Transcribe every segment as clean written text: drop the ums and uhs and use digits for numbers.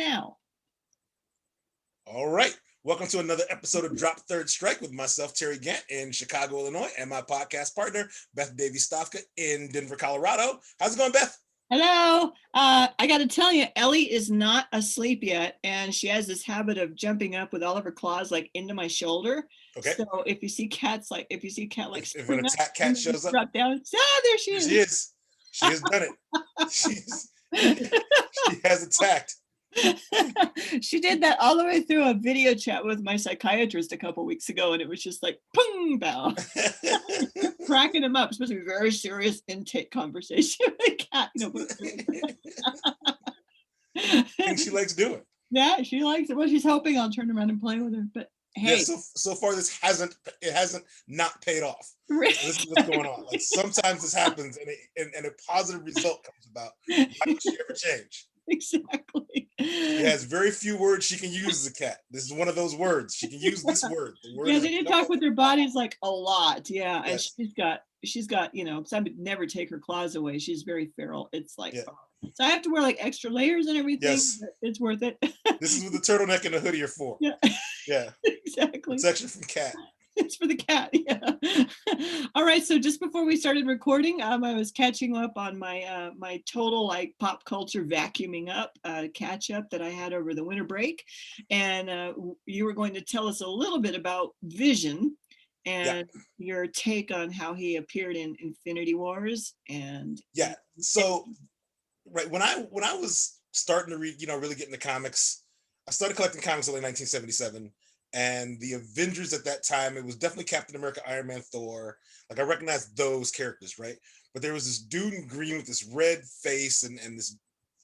now. All right. Welcome to another episode of Drop Third Strike with myself, Terry Gant, in Chicago, Illinois, and my podcast partner, Beth Davies-Stofka, in Denver, Colorado. How's it going, Beth? Hello. I got to tell you, Ellie is not asleep yet, and she has this habit of jumping up with all of her claws like into my shoulder. Okay. So if you see cat like if an attack cat shows up, drop down, there she is. She is. She has done it. She has attacked. She did that all the way through a video chat with my psychiatrist a couple weeks ago, and it was just like ping bow. Cracking him up. It's supposed to be a very serious intake conversation with a cat, And she likes doing. Yeah, she likes it. Well, she's hoping I'll turn around and play with her. But hey, yeah, so far this hasn't not paid off. Really? This is what's going on. Like sometimes this happens and a positive result comes about. Why would she ever change? Exactly. She has very few words she can use as a cat. This is one of those words. She can use this word. The word yeah, they do talk with their bodies like a lot. Yeah, yes. And she's got, because I would never take her claws away. She's very feral. It's like, yeah. So I have to wear like extra layers and everything. Yes. It's worth it. This is what the turtleneck and the hoodie are for. Yeah. Yeah. Exactly. Protection from cat. It's for the cat. Yeah. All right. So just before we started recording, I was catching up on my my total like pop culture vacuuming up catch up that I had over the winter break, and you were going to tell us a little bit about Vision and your take on how he appeared in Infinity Wars. And so right when I was starting to read, really get into comics, I started collecting comics in 1977. And the Avengers at that time, it was definitely Captain America, Iron Man, Thor. Like I recognized those characters, right? But there was this dude in green with this red face and this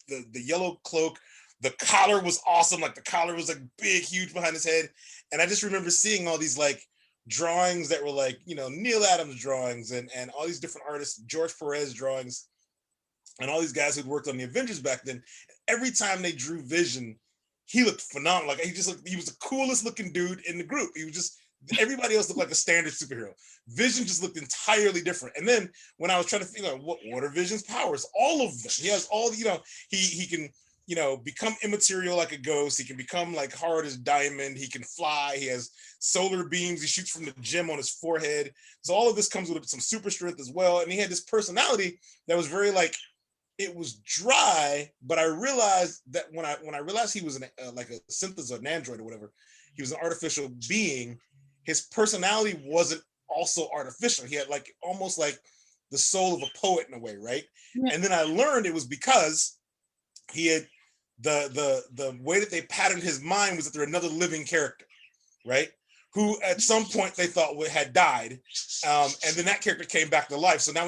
the yellow cloak. The collar was awesome. Like the collar was like big, huge behind his head. And I just remember seeing all these like drawings that were like, Neil Adams drawings and all these different artists, George Perez drawings, and all these guys who'd worked on the Avengers back then. Every time they drew Vision, he looked phenomenal. Like he was the coolest looking dude in the group. He was just, everybody else looked like a standard superhero. Vision just looked entirely different. And then when I was trying to figure out what are Vision's powers, all of them. He has all, he can, become immaterial like a ghost. He can become like hard as diamond. He can fly. He has solar beams. He shoots from the gem on his forehead. So all of this comes with some super strength as well. And he had this personality that was very like, it was dry, but I realized that when I realized he was like a synthesis of an android or whatever, he was an artificial being. His personality wasn't also artificial. He had like almost like the soul of a poet in a way, right? Yeah. And then I learned it was because he had the way that they patterned his mind was that they're another living character, right? Who at some point they thought had died, and then that character came back to life. So now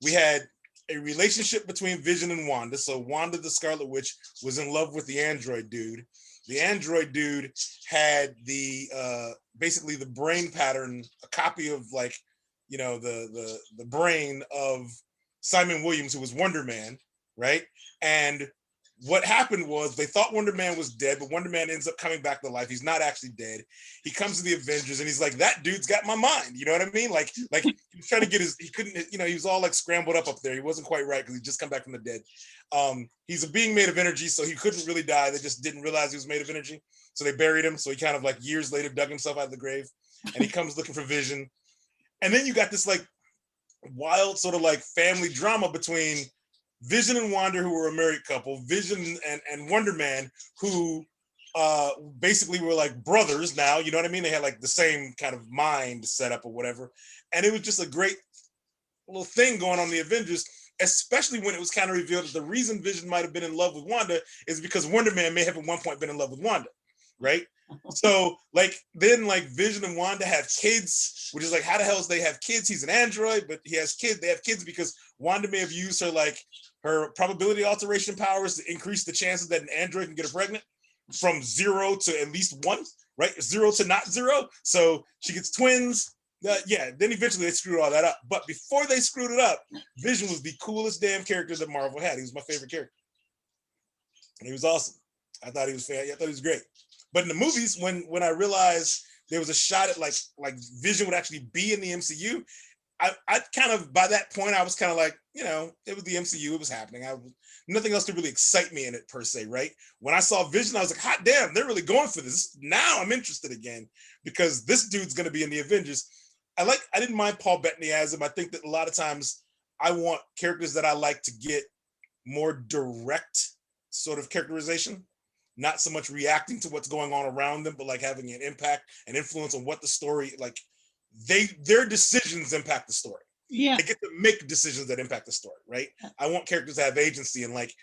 we had a relationship between Vision and Wanda. So Wanda, the Scarlet Witch, was in love with the android dude. The android dude had the basically the brain pattern, a copy of like, the brain of Simon Williams, who was Wonder Man, right? And what happened was they thought Wonder Man was dead, but Wonder Man ends up coming back to life. He's not actually dead. He comes to the Avengers and he's like, that dude's got my mind. You know what I mean? Like he was trying to get he couldn't, he was all like scrambled up there. He wasn't quite right because he just come back from the dead. He's a being made of energy, so he couldn't really die. They just didn't realize he was made of energy. So they buried him. So he kind of like years later dug himself out of the grave and he comes looking for Vision. And then you got this like wild sort of like family drama between Vision and Wanda, who were a married couple, Vision and Wonder Man, who basically were like brothers now, you know what I mean? They had like the same kind of mind set up or whatever. And it was just a great little thing going on in the Avengers, especially when it was kind of revealed that the reason Vision might have been in love with Wanda is because Wonder Man may have at one point been in love with Wanda, right? So like then like Vision and Wanda have kids, which is like, how the hell is they have kids? He's an android, but he has kids. They have kids because Wanda may have used her probability alteration powers to increase the chances that an android can get her pregnant from 0 to at least 1, right? 0 to not 0. So she gets twins. Then eventually they screwed all that up. But before they screwed it up, Vision was the coolest damn character that Marvel had. He was my favorite character. And he was awesome. I thought he was great. But in the movies, when I realized there was a shot at like Vision would actually be in the MCU, I kind of, by that point, I was kind of like, it was the MCU, it was happening. Nothing else to really excite me in it per se, right? When I saw Vision, I was like, hot damn, they're really going for this. Now I'm interested again because this dude's going to be in the Avengers. I didn't mind Paul Bettany as him. I think that a lot of times I want characters that I like to get more direct sort of characterization, not so much reacting to what's going on around them, but like having an impact and influence on what the story, like their decisions impact the story. Yeah. They get to make decisions that impact the story, right? I want characters to have agency and like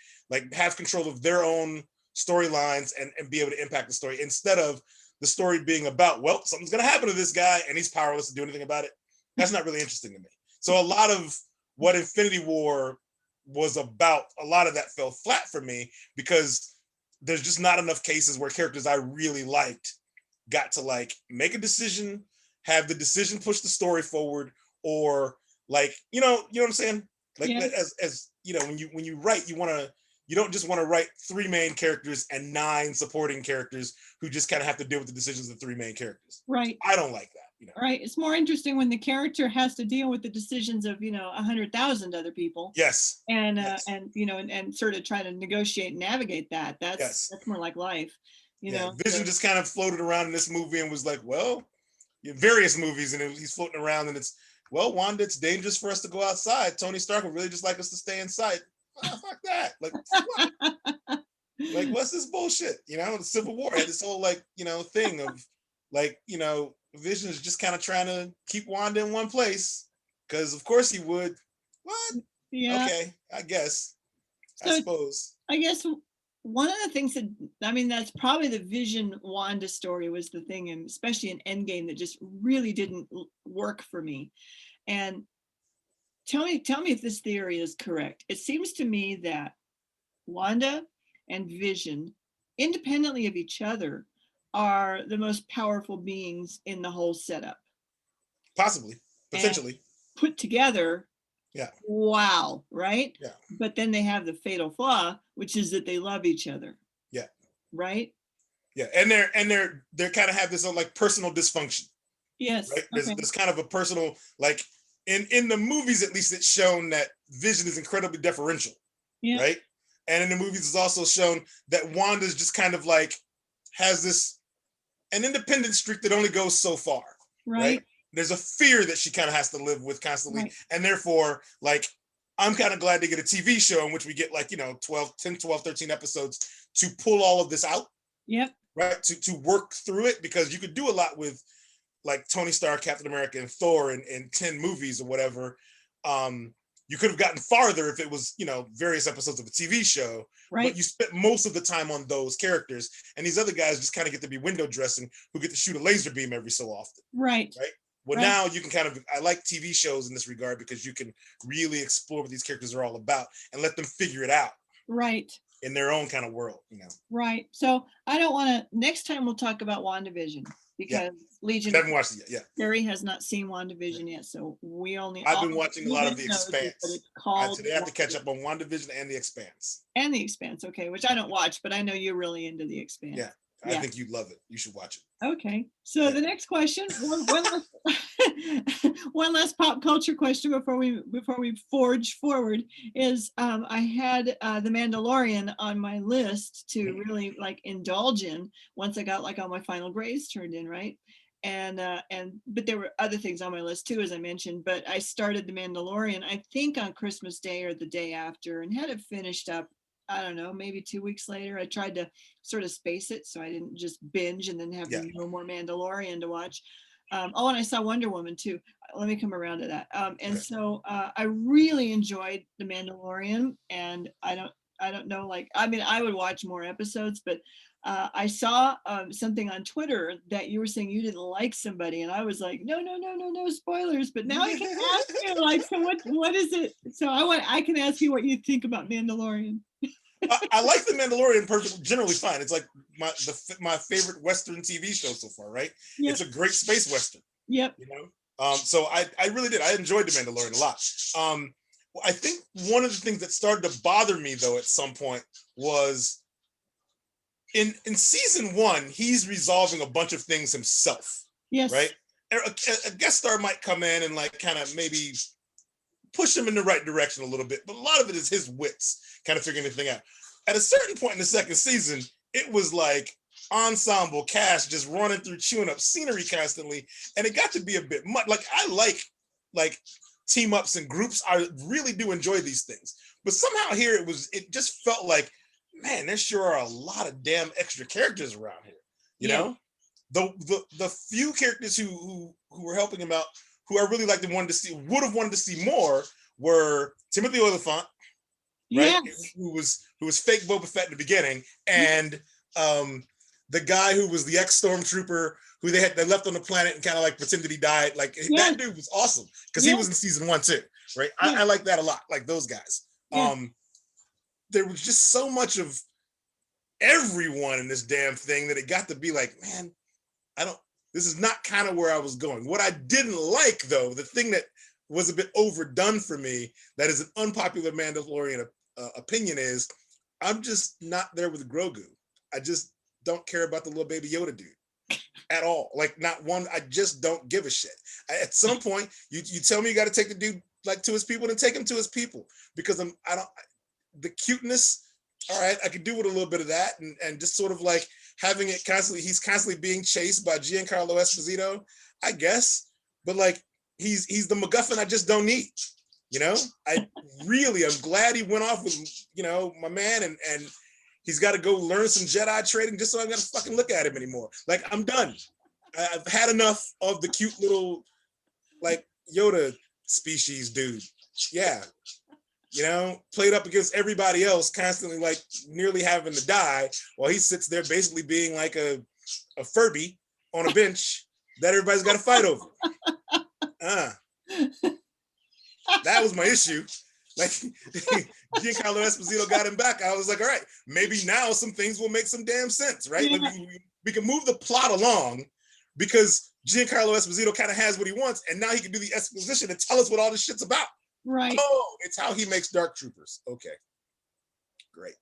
have control of their own storylines and be able to impact the story instead of the story being about, well, something's going to happen to this guy and he's powerless to do anything about it. That's not really interesting to me. So a lot of what Infinity War was about, a lot of that fell flat for me because there's just not enough cases where characters I really liked got to like make a decision, have the decision push the story forward, or like, you know what I'm saying? Like as when you write, you don't just want to write 3 main characters and 9 supporting characters who just kind of have to deal with the decisions of the 3 main characters. Right. I don't like that. Right. It's more interesting when the character has to deal with the decisions of 100,000 other people. Yes. And and sort of try to negotiate and navigate that. That's more like life. Vision just kind of floated around in this movie and was like, well, various movies, and he's floating around and it's, well, Wanda, it's dangerous for us to go outside. Tony Stark would really just like us to stay inside. Oh, fuck that. Like, what? Like, what's this bullshit? The Civil War had this whole thing of Vision is just kind of trying to keep Wanda in one place because of course he would. What? Yeah. Okay, I guess. So, I suppose. I guess one of the things that's probably the Vision Wanda story was the thing, and especially in Endgame, that just really didn't work for me. And tell me if this theory is correct. It seems to me that Wanda and Vision, independently of each other, are the most powerful beings in the whole setup. Possibly, potentially. And put together, yeah. Wow, right? Yeah. But then they have the fatal flaw, which is that they love each other. Yeah. Right? Yeah, and they're kind of have this like personal dysfunction. Yes. Right? There's kind of a personal, like in the movies at least, it's shown that Vision is incredibly deferential. Yeah. Right? And in the movies it's also shown that Wanda's just kind of like has an independent streak that only goes so far. Right? There's a fear that she kind of has to live with constantly. Right. And therefore, like, I'm kind of glad to get a TV show in which we get 10, 12, 13 episodes to pull all of this out. Yep. Right. To work through it, because you could do a lot with like Tony Stark, Captain America, and Thor in 10 movies or whatever. You could have gotten farther if it was, various episodes of a TV show, right? But you spent most of the time on those characters, and these other guys just kind of get to be window dressing, who get to shoot a laser beam every so often. Right. Right. Well, now you can I like TV shows in this regard because you can really explore what these characters are all about and let them figure it out. Right. In their own kind of world, Right. So I don't want to, next time we'll talk about WandaVision, because Legion. I haven't watched it yet. Yeah. Terry has not seen WandaVision yet, so I've been watching a lot of The Expanse. Today I have to catch up on WandaVision and The Expanse. And The Expanse, okay, which I don't watch, but I know you're really into The Expanse. Yeah. I think you'd love it. You should watch it. Okay. So the next question, one last pop culture question before we forge forward is, I had The Mandalorian on my list to really like indulge in once I got like all my final grades turned in, right? But there were other things on my list too, as I mentioned, but I started The Mandalorian, I think on Christmas Day or the day after, and had it finished up, I don't know, maybe 2 weeks later. I tried to sort of space it so I didn't just binge and then have no more Mandalorian to watch. And I saw Wonder Woman too. Let me come around to that. So I really enjoyed The Mandalorian, and I don't know, like, I mean, I would watch more episodes, but I saw something on Twitter that you were saying you didn't like somebody, and I was like, no spoilers. But now I can ask you, like, so what is it? So I can ask you what you think about Mandalorian. I like The Mandalorian perfectly, generally fine. It's like my favorite Western TV show so far, right? Yep. It's a great space Western. Yep. So I really did. I enjoyed The Mandalorian a lot. I think one of the things that started to bother me though at some point was in season 1, he's resolving a bunch of things himself. Yes. Right? a guest star might come in and like kind of maybe push him in the right direction a little bit, but a lot of it is his wits kind of figuring the thing out. At a certain point in the second season, it was like ensemble cast just running through, chewing up scenery constantly, and it got to be a bit much. Like I like team ups and groups. I really do enjoy these things, but somehow here it just felt like, man, there sure are a lot of damn extra characters around here. You know, the few characters who were helping him out, who I really would have wanted to see more, were Timothy Olyphant, right? Yes. Who was fake Boba Fett in the beginning, and the guy who was the ex-stormtrooper who they left on the planet and kind of like pretended he died. Like that dude was awesome because he was in season 1 too, right? I like that a lot, like those guys. There was just so much of everyone in this damn thing that it got to be like, man, this is not kind of where I was going. What I didn't like, though, the thing that was a bit overdone for me, that is an unpopular Mandalorian opinion, is I'm just not there with Grogu. I just don't care about the little baby Yoda dude at all. Like, not one. I just don't give a shit. At some point, you tell me you got to take the dude like to his people, then take him to his people, because the cuteness. All right, I could do with a little bit of that, and just sort of like having it constantly. He's constantly being chased by Giancarlo Esposito, I guess, but like he's the MacGuffin I just don't need. You know, I'm glad he went off with my man, and he's got to go learn some Jedi trading just so I got to fucking look at him anymore. Like, I'm done. I've had enough of the cute little like Yoda species dude. Yeah. Played up against everybody else, constantly like nearly having to die, while he sits there basically being like a Furby on a bench that everybody's got to fight over. That was my issue. Like Giancarlo Esposito got him back. I was like, all right, maybe now some things will make some damn sense, right? Like we can move the plot along because Giancarlo Esposito kind of has what he wants, and now he can do the exposition and tell us what all this shit's about. Right. Oh, it's how he makes dark troopers. Okay. Great.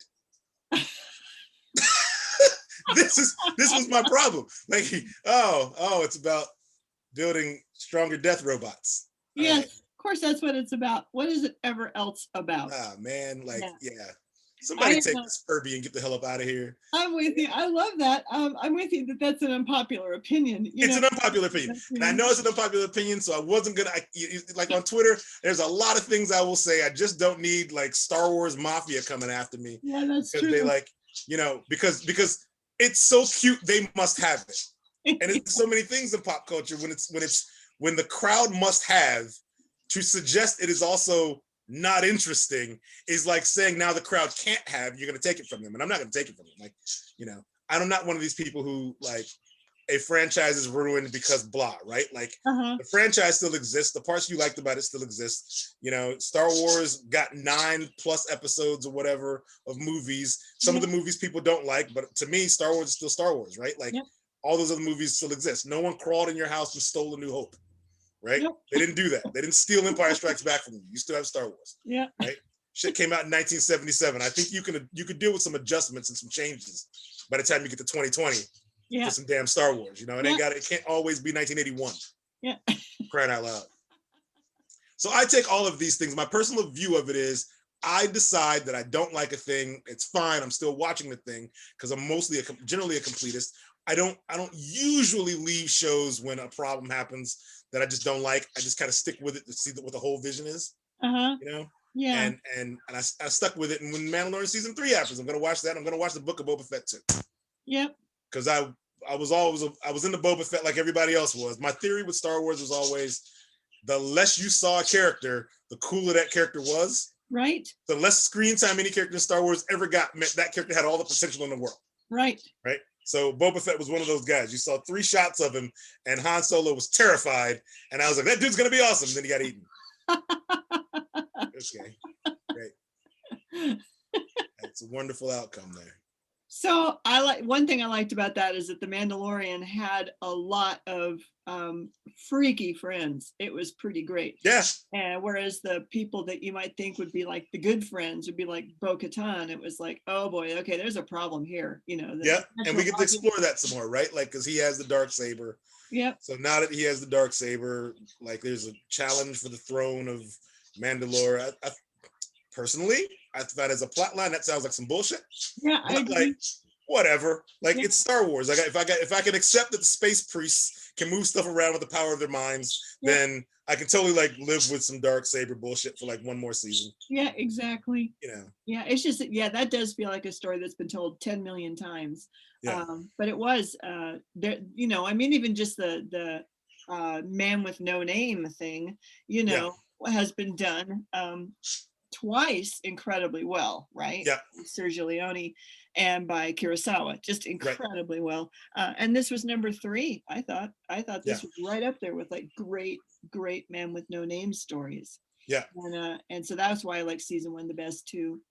This was my problem. Like, it's about building stronger death robots. Yes, of course that's what it's about. What is it ever else about? Ah, man, like, somebody take this Furby and get the hell up out of here. I'm with you. I love that. I'm with you that that's an unpopular opinion. It's an unpopular opinion. And I know it's an unpopular opinion, so I wasn't going to, like on Twitter, there's a lot of things I will say. I just don't need like Star Wars Mafia coming after me. Yeah, that's true. They like, because it's so cute, they must have it. And it's so many things in pop culture when the crowd must have to suggest it is also not interesting is like saying now the crowd can't have, you're going to take it from them. And I'm not going to take it from them. Like, I'm not one of these people who like a franchise is ruined because blah, right? Like the franchise still exists. The parts you liked about it still exist. Star Wars got 9+ episodes or whatever of movies. Some of the movies people don't like, but to me, Star Wars is still Star Wars, right? Like all those other movies still exist. No one crawled in your house and stole A New Hope. Right? They didn't do that. They didn't steal Empire Strikes Back from you. You still have Star Wars. Yeah. Right? Shit came out in 1977. I think you could deal with some adjustments and some changes by the time you get to 2020 for some damn Star Wars. It can't always be 1981. Yeah. Crying out loud. So I take all of these things. My personal view of it is I decide that I don't like a thing. It's fine. I'm still watching the thing because I'm generally a completist. I don't usually leave shows when a problem happens that I just don't like. I just kind of stick with it to see what the whole vision is. Yeah. And I stuck with it. And when Mandalorian season 3 happens, I'm gonna watch that. I'm gonna watch the Book of Boba Fett too. Yep. Because I was into Boba Fett like everybody else was. My theory with Star Wars was always the less you saw a character, the cooler that character was. Right. The less screen time any character in Star Wars ever got meant that character had all the potential in the world. Right. Right. So Boba Fett was one of those guys. You saw 3 shots of him, and Han Solo was terrified. And I was like, that dude's gonna be awesome. Then he got eaten. Okay, great. That's a wonderful outcome there. So one thing I liked about that is that the Mandalorian had a lot of freaky friends. It was pretty great. Yes. And whereas the people that you might think would be like the good friends would be like Bo-Katan, it was like, oh boy, okay, there's a problem here. Yeah, and we get to explore that some more, right? Like, because he has the dark saber. Yep. So now that he has the dark saber, like, there's a challenge for the throne of Mandalore. Personally, I thought as a plot line that sounds like some bullshit. Yeah, I agree. Like, whatever. Like, Yeah. it's Star Wars. Like, if I can accept that the space priests can move stuff around with the power of their minds, then I can totally like live with some dark saber bullshit for like one more season. Yeah, exactly. Yeah, it's just that does feel like a story that's been told 10 million times. Yeah. But it was there, I mean, even just the man with no name thing, has been done twice incredibly well, right? Yeah. Sergio Leone and by Kurosawa, just incredibly well. And this was number 3. I thought this was right up there with like great man with no name stories. Yeah. And so that's why I like season 1 the best too.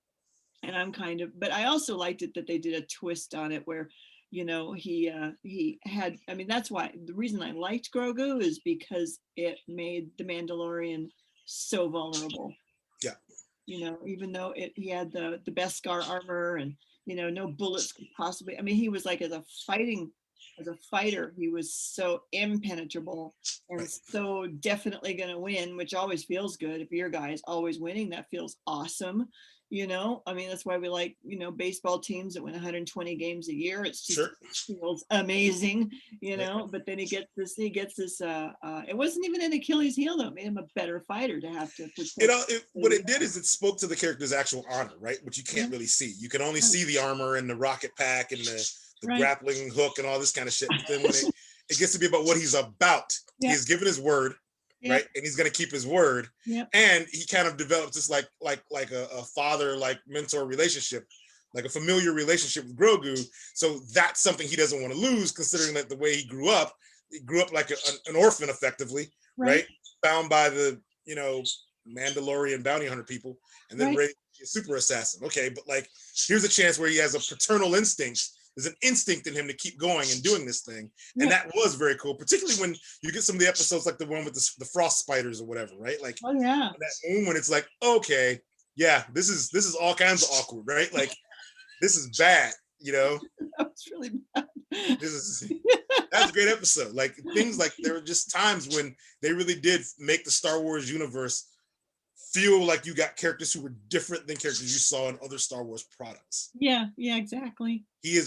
And but I also liked it that they did a twist on it where he had, I mean, that's why the reason I liked Grogu is because it made the Mandalorian so vulnerable. Yeah. Even though he had the Beskar armor and no bullets could possibly, I mean, he was like as a fighter, he was so impenetrable and so definitely going to win, which always feels good. If your guy is always winning, that feels awesome. I mean, that's why we like, baseball teams that win 120 games a year. It's just feels amazing, but then he gets this, it wasn't even an Achilles heel that made him a better fighter to have to. What it did is it spoke to the character's actual honor, right? Which you can't really see. You can only see the armor and the rocket pack and the grappling hook and all this kind of shit. But then when it gets to be about what he's about, he's given his word. Right, and he's gonna keep his word, and he kind of develops this like a father like mentor relationship, like a familiar relationship with Grogu. So that's something he doesn't want to lose, considering that the way he grew up like an orphan, effectively, right? Found by the Mandalorian bounty hunter people, and then raised a super assassin. Okay, but like here's a chance where he has a paternal instinct. There's an instinct in him to keep going and doing this thing. And that was very cool, particularly when you get some of the episodes like the one with the frost spiders or whatever, right? Like that moon when it's like, okay, yeah, this is all kinds of awkward, right? Like this is bad, That's really bad. That's a great episode. Like things like there were just times when they really did make the Star Wars universe feel like you got characters who were different than characters you saw in other Star Wars products. Yeah, exactly. He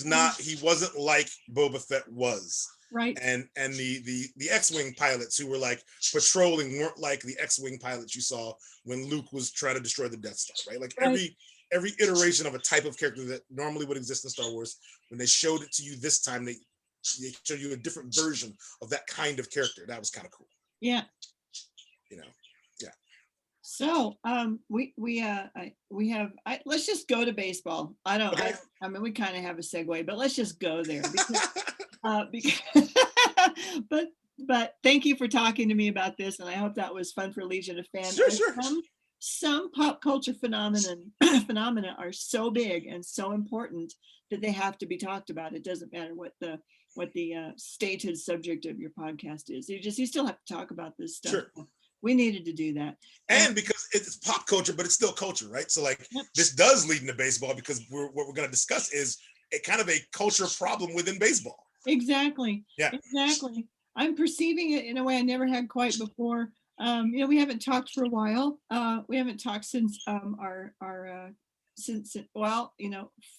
wasn't like Boba Fett was. Right. And the X-Wing pilots who were like patrolling weren't like the X-Wing pilots you saw when Luke was trying to destroy the Death Star, right? Like every iteration of a type of character that normally would exist in Star Wars, when they showed it to you this time, they showed you a different version of that kind of character. That was kind of cool. Yeah. So we have let's just go to baseball. I mean we kind of have a segue, but let's just go there because but thank you for talking to me about this, and I hope that was fun for Legion of Fans. Sure. Some pop culture phenomena are so big and so important that they have to be talked about. It doesn't matter what the stated subject of your podcast is. You still have to talk about this stuff. Sure. We needed to do that. And because it's pop culture, but it's still culture, right? So like this does lead into baseball, because what we're going to discuss is a kind of a culture problem within baseball. Exactly. Yeah. Exactly. I'm perceiving it in a way I never had quite before. We haven't talked for a while. We haven't talked since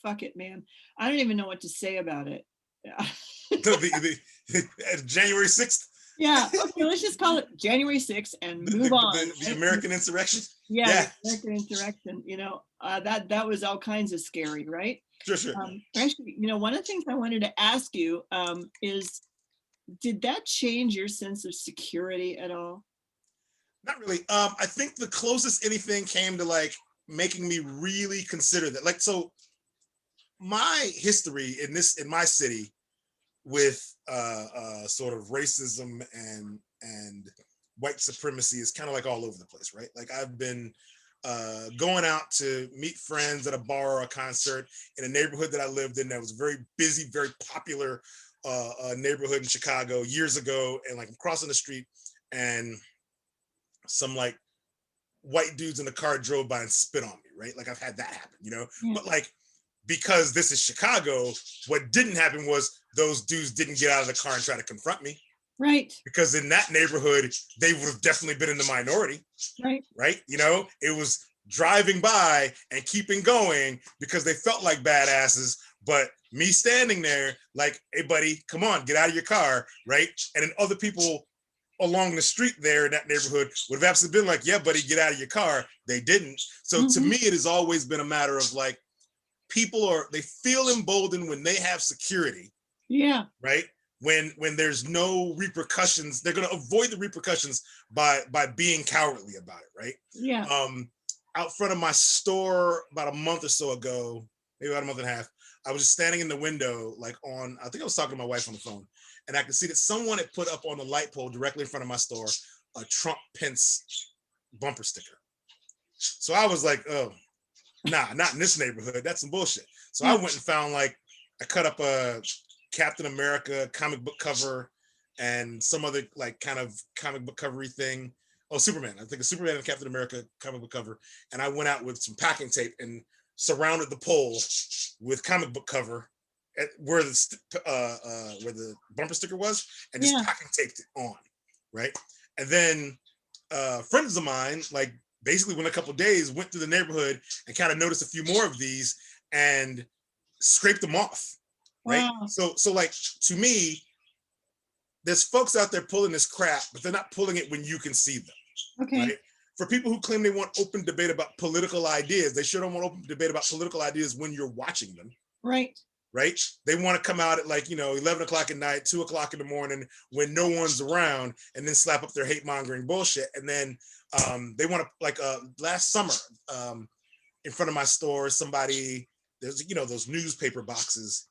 fuck it, man. I don't even know what to say about it. the January 6th. Yeah, okay, let's just call it January 6th and move on. The American insurrection? Yeah. The American insurrection, that was all kinds of scary, right? Sure. Actually, one of the things I wanted to ask you is, did that change your sense of security at all? Not really. I think the closest anything came to like making me really consider that. Like, so my history in my city with sort of racism and white supremacy is kind of like all over the place, right? Like I've been going out to meet friends at a bar or a concert in a neighborhood that I lived in that was a very busy, very popular neighborhood in Chicago years ago. And like I'm crossing the street and some like white dudes in the car drove by and spit on me, right? Like I've had that happen, you know? Yeah. But like, because this is Chicago, what didn't happen was those dudes didn't get out of the car and try to confront me. Right. Because in that neighborhood, they would have definitely been in the minority. Right. Right. You know, it was driving by and keeping going because they felt like badasses. But me standing there like, hey, buddy, come on, get out of your car. Right. And then other people along the street there in that neighborhood would have absolutely been like, yeah, buddy, get out of your car. They didn't. So to me, it has always been a matter of like, they feel emboldened when they have security. Yeah. Right. When there's no repercussions, they're going to avoid the repercussions by being cowardly about it, right? Yeah. Out front of my store about a month or so ago, maybe about a month and a half, I was just standing in the window, like I think I was talking to my wife on the phone, and I could see that someone had put up on the light pole directly in front of my store a Trump Pence bumper sticker. So I was like, oh, nah, not in this neighborhood. That's some bullshit. So I went and found I cut up a Captain America comic book cover and some other like kind of comic book covery thing. Oh, Superman. I think a Superman and Captain America comic book cover. And I went out with some packing tape and surrounded the pole with comic book cover at where the bumper sticker was and just packing taped it on. Right. And then friends of mine, like basically went a couple of days, went through the neighborhood and kind of noticed a few more of these and scraped them off. Right. Wow. So like to me, there's folks out there pulling this crap, but they're not pulling it when you can see them. Okay. Right? For people who claim they want open debate about political ideas, they sure don't want open debate about political ideas when you're watching them. Right. Right. They want to come out at 11 o'clock at night, 2 o'clock in the morning when no one's around and then slap up their hate mongering bullshit. And then they want to last summer in front of my store, somebody, there's, those newspaper boxes.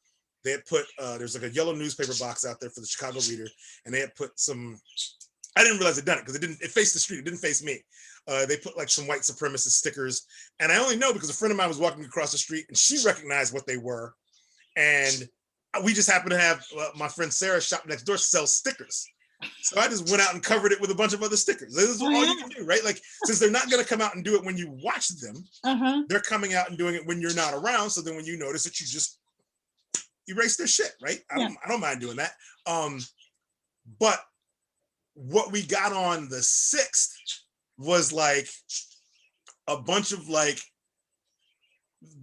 They had put, there's like a yellow newspaper box out there for the Chicago Reader, and they had put some, I didn't realize they'd done it because it faced the street, it didn't face me. They put like some white supremacist stickers, and I only know because a friend of mine was walking across the street and she recognized what they were. And we just happened to have my friend Sarah's shop next door sells stickers. So I just went out and covered it with a bunch of other stickers. This is all you can do, right? Like, since they're not going to come out and do it when you watch them, they're coming out and doing it when you're not around. So then when you notice it, you just erase their shit, right? I don't mind doing that. But what we got on the 6th was like a bunch of like,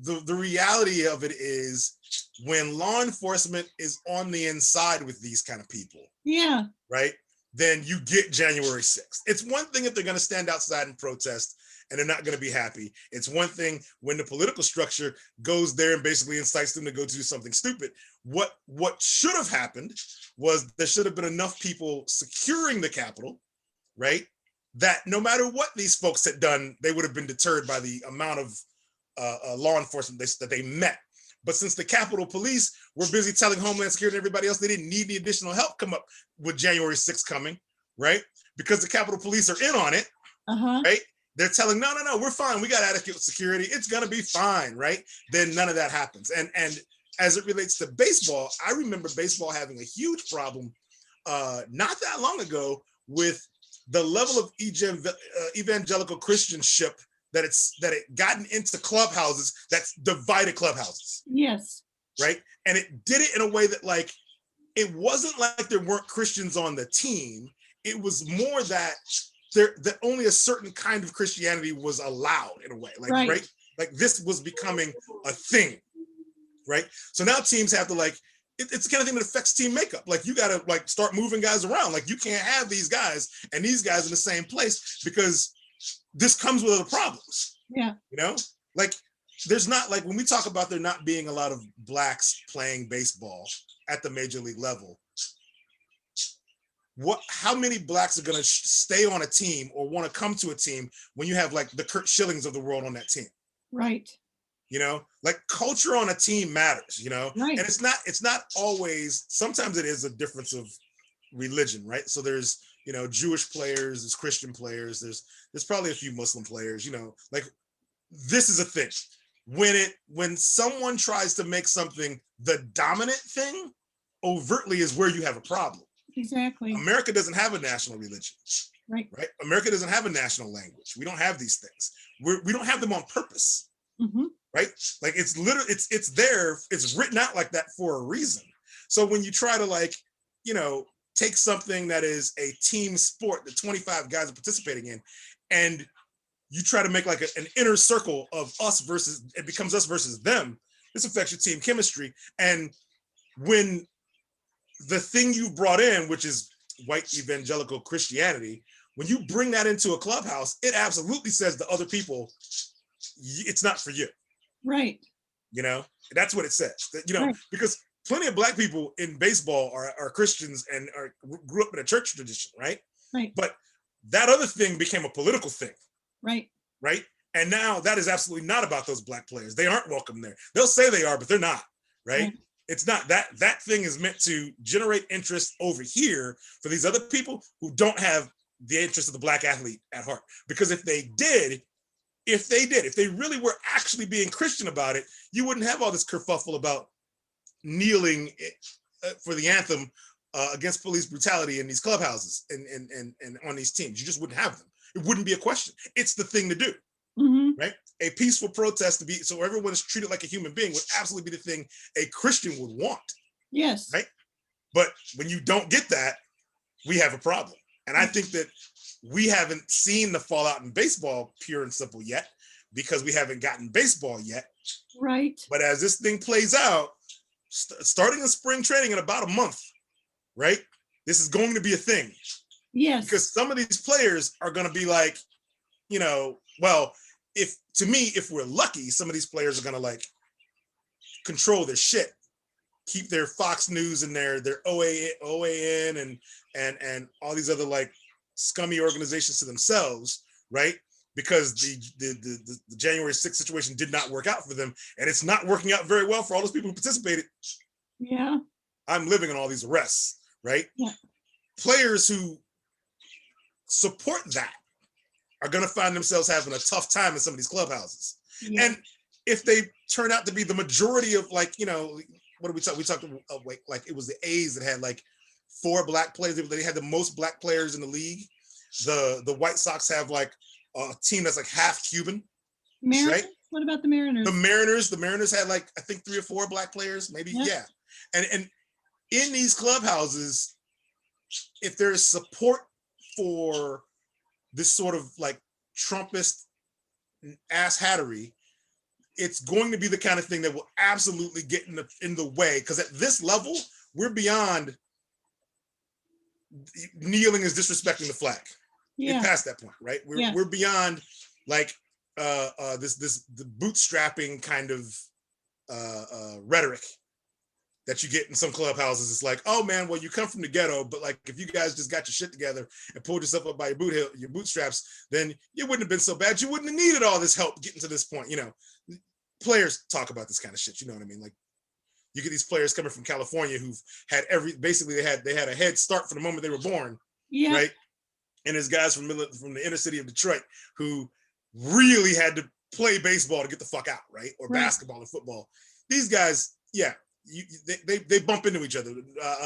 the reality of it is when law enforcement is on the inside with these kind of people, right, then you get January 6th. It's one thing if they're going to stand outside and protest and they're not going to be happy. It's one thing when the political structure goes there and basically incites them to go do something stupid. What should have happened was there should have been enough people securing the Capitol, right, that no matter what these folks had done, they would have been deterred by the amount of law enforcement that they met. But since the Capitol Police were busy telling Homeland Security and everybody else they didn't need the additional help come up with January 6th coming, right? Because the Capitol Police are in on it, right? They're telling, no, we're fine. We got adequate security. It's gonna be fine, right? Then none of that happens. And as it relates to baseball, I remember baseball having a huge problem not that long ago with the level of evangelical Christianship that it gotten into clubhouses that's divided clubhouses. Yes. Right. And it did it in a way that like, it wasn't like there weren't Christians on the team. It was more that that only a certain kind of Christianity was allowed in a way. Like, right. Like this was becoming a thing. Right. So now teams have to like, it's the kind of thing that affects team makeup. Like you got to like start moving guys around. Like you can't have these guys and these guys in the same place because this comes with other problems. Yeah. Like there's not like when we talk about there not being a lot of blacks playing baseball at the major league level, how many blacks are going to stay on a team or want to come to a team when you have like the Kurt Schillings of the world on that team? Right. Like culture on a team matters, right. And it's not always, sometimes it is a difference of religion, right? So there's Jewish players, there's Christian players, there's probably a few Muslim players, like this is a thing. When someone tries to make something the dominant thing, overtly is where you have a problem. Exactly. America doesn't have a national religion. Right. America doesn't have a national language. We don't have these things. We don't have them on purpose. Mm-hmm. Right? Like it's literally, it's there. It's written out like that for a reason. So when you try to take something that is a team sport that 25 guys are participating in, and you try to make like an inner circle of us versus, it becomes us versus them, this affects your team chemistry. And when the thing you brought in, which is white evangelical Christianity, when you bring that into a clubhouse, it absolutely says to other people, it's not for you. Right. That's what it says. Right. Because plenty of Black people in baseball are Christians and grew up in a church tradition, right? Right. But that other thing became a political thing. Right. Right. And now that is absolutely not about those Black players. They aren't welcome there. They'll say they are, but they're not. Right. It's not that thing is meant to generate interest over here for these other people who don't have the interest of the Black athlete at heart. Because if they really were actually being Christian about it, you wouldn't have all this kerfuffle about kneeling for the anthem against police brutality in these clubhouses and on these teams. You just wouldn't have them. It wouldn't be a question. It's the thing to do. Mm-hmm. Right? A peaceful protest to be so everyone is treated like a human being would absolutely be the thing a Christian would want. Yes. Right? But when you don't get that, we have a problem. And I think that we haven't seen the fallout in baseball pure and simple yet because we haven't gotten baseball yet. Right. But as this thing plays out, starting in spring training in about a month, right? This is going to be a thing. Yes. Because some of these players are going to be like, well, if we're lucky, some of these players are going to like control their shit, keep their Fox News and their OAN and all these other like scummy organizations to themselves, right? Because the January 6th situation did not work out for them, and it's not working out very well for all those people who participated. Yeah. I'm living on all these arrests, right? Yeah. Players who support that are going to find themselves having a tough time in some of these clubhouses. Yeah. And if they turn out to be the majority of what do we talk? We talked like it was the A's that had like 4 Black players. They had the most Black players in the league. The White Sox have like a team that's like half Cuban. Mariners? Right? What about the Mariners? The Mariners had like, I think 3 or 4 Black players, maybe. Yep. Yeah. And in these clubhouses, if there's support for this sort of like Trumpist ass hattery, it's going to be the kind of thing that will absolutely get in the way. Because at this level, we're beyond kneeling is disrespecting the flag. Yeah. We're past that point, right? We're beyond like the bootstrapping kind of rhetoric that you get in some clubhouses. It's like, oh man, well, you come from the ghetto, but like if you guys just got your shit together and pulled yourself up by your bootstraps, then it wouldn't have been so bad. You wouldn't have needed all this help getting to this point. Players talk about this kind of shit. You know what I mean? Like you get these players coming from California who've had they had a head start from the moment they were born. Yeah. Right. And there's guys from the inner city of Detroit who really had to play baseball to get the fuck out, right? Or basketball and football. These guys, yeah, they bump into each other.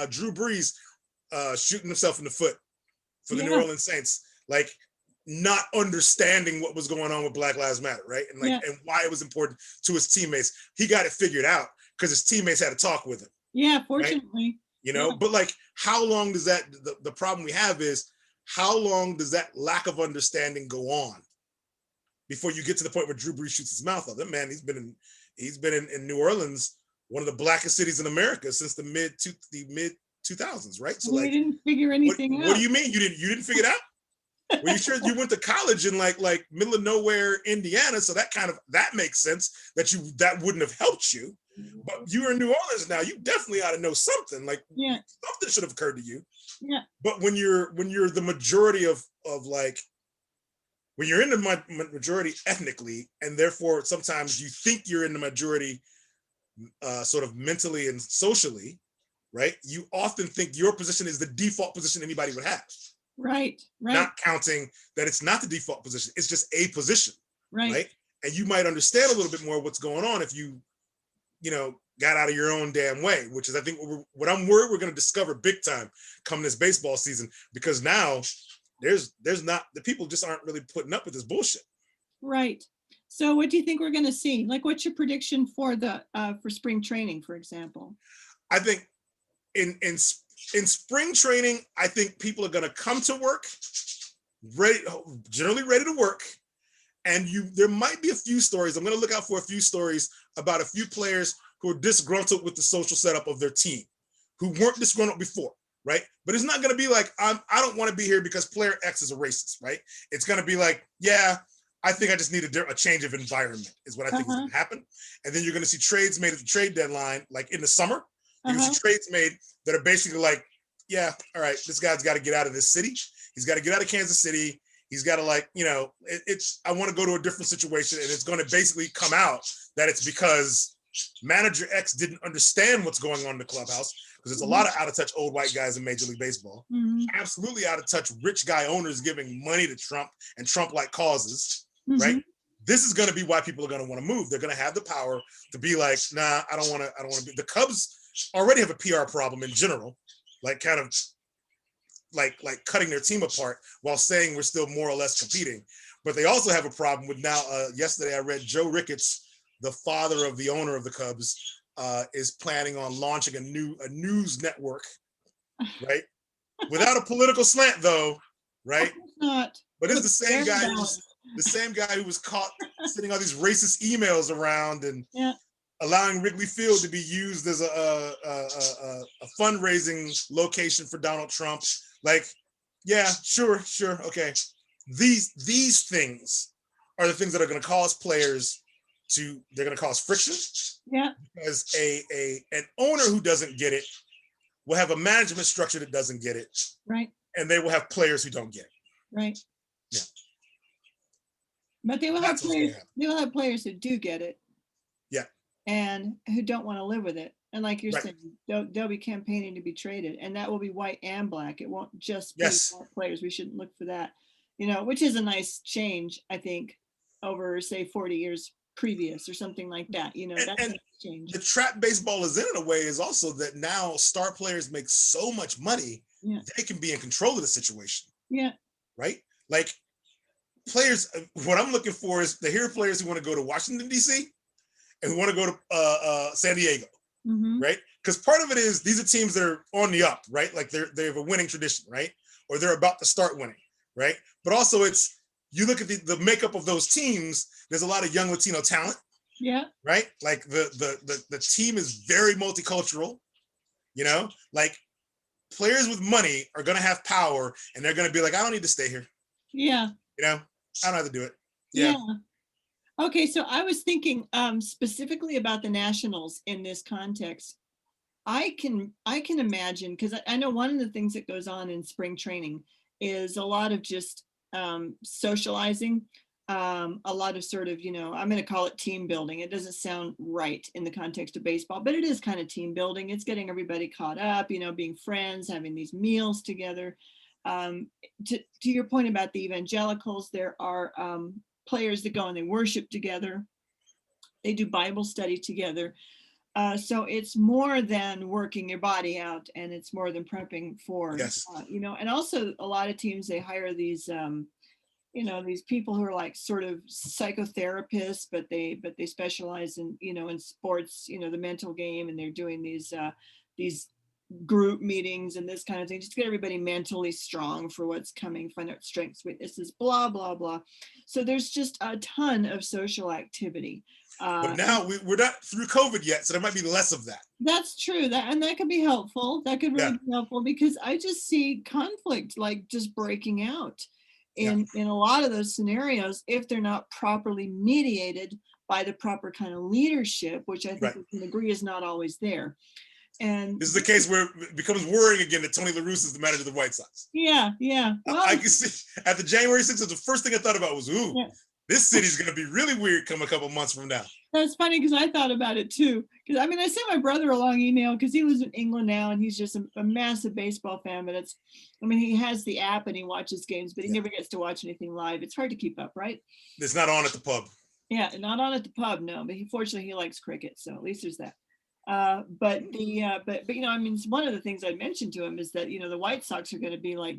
Drew Brees shooting himself in the foot for the New Orleans Saints, like not understanding what was going on with Black Lives Matter, right? And and why it was important to his teammates. He got it figured out because his teammates had to talk with him. Yeah, fortunately. Right? But like, how long does that? The problem we have is how long does that lack of understanding go on before you get to the point where Drew Brees shoots his mouth off? That man, he's been in New Orleans, one of the blackest cities in America since the mid 2000s, right? So we didn't figure anything out. What do you mean you didn't figure it out? Well, you sure you went to college in like middle of nowhere, Indiana, so that makes sense that wouldn't have helped you. But you're in New Orleans now. You definitely ought to know something. Like something should have occurred to you. Yeah. But when you're the majority of like when you're in the majority ethnically, and therefore sometimes you think you're in the majority sort of mentally and socially, right? You often think your position is the default position anybody would have. Right. not counting that it's not the default position. It's just a position, Right. right? And you might understand a little bit more what's going on if you got out of your own damn way, which is, I think, what I'm worried we're going to discover big time come this baseball season, because now there's not, the people just aren't really putting up with this bullshit. Right. So what do you think we're going to see? Like, what's your prediction for for spring training, for example? I think in spring training, I think people are going to come to work generally ready to work. And there might be a few stories. I'm going to look out for a few stories about a few players who are disgruntled with the social setup of their team, who weren't disgruntled before, right? But it's not going to be like, I don't want to be here because player X is a racist, right? It's going to be like, yeah, I think I just need a change of environment is what I think is going to happen. And then you're going to see trades made at the trade deadline, like in the summer. You're going to see trades made that are basically like, yeah, all right, this guy's got to get out of this city. He's got to get out of Kansas City. He's got to, like, I want to go to a different situation. And it's going to basically come out that it's because manager X didn't understand what's going on in the clubhouse, because there's a lot of out of touch old white guys in Major League Baseball. Absolutely out of touch rich guy owners giving money to Trump and Trump-like causes, right? This is going to be why people are going to want to move. They're going to have the power to be like, nah, I don't want to be. The Cubs already have a PR problem in general, like kind of like cutting their team apart while saying we're still more or less competing. But they also have a problem with now, yesterday I read Joe Ricketts, the father of the owner of the Cubs, is planning on launching a news network, right? Without a political slant though, right? Not. But it's the same guy who was caught sending all these racist emails around and allowing Wrigley Field to be used as a fundraising location for Donald Trump. Like, yeah, sure, okay. These things are the things that are going to cause players they're going to cause friction. Yeah. Because an owner who doesn't get it will have a management structure that doesn't get it. Right. And they will have players who don't get it. Right. Yeah. But they will have players who do get it. Yeah. And who don't want to live with it. And like you're saying, they'll be campaigning to be traded, and that will be white and black. It won't just be black players. We shouldn't look for that, which is a nice change, I think, over say 40 years previous or something like that. That's a change. The trap baseball is in a way is also that now star players make so much money, they can be in control of the situation. Yeah. Right. Like players, what I'm looking for is the hero players who want to go to Washington, D.C. and who want to go to San Diego. Right? Because part of it is these are teams that are on the up, right? Like they have a winning tradition, right? Or they're about to start winning, right? But also you look at the makeup of those teams, there's a lot of young Latino talent. Yeah. Right? Like the team is very multicultural, like players with money are gonna have power and they're gonna be like, I don't need to stay here. Yeah. I don't have to do it. Yeah. Okay, so I was thinking specifically about the Nationals in this context. I can imagine, because I know one of the things that goes on in spring training is a lot of just socializing, a lot of sort of, I'm going to call it team building. It doesn't sound right in the context of baseball, but it is kind of team building. It's getting everybody caught up, being friends, having these meals together. To your point about the evangelicals, there are players that go and they worship together. They do Bible study together. So it's more than working your body out, and it's more than prepping for, and also a lot of teams, they hire these, these people who are like sort of psychotherapists, but they specialize in, in sports, the mental game, and they're doing these group meetings and this kind of thing, just to get everybody mentally strong for what's coming, find out strengths, weaknesses, blah, blah, blah. So there's just a ton of social activity. But now we're not through COVID yet, so there might be less of that. That's true. That could be helpful. That could really be helpful, because I just see conflict like just breaking out in a lot of those scenarios if they're not properly mediated by the proper kind of leadership, which I think we can agree is not always there. And this is the case where it becomes worrying again that Tony La Russa is the manager of the White Sox. Yeah. Well, I can see at the January 6th, the first thing I thought about was, This city's going to be really weird come a couple months from now. That's funny because I thought about it too. Because I mean, I sent my brother a long email because he lives in England now and he's just a massive baseball fan. But I mean, he has the app and he watches games, but he never gets to watch anything live. It's hard to keep up, right? It's not on at the pub. Yeah, not on at the pub, no. But fortunately he likes cricket, so at least there's that. But you know, I mean, one of the things I mentioned to him is that, you know, the White Sox are going to be like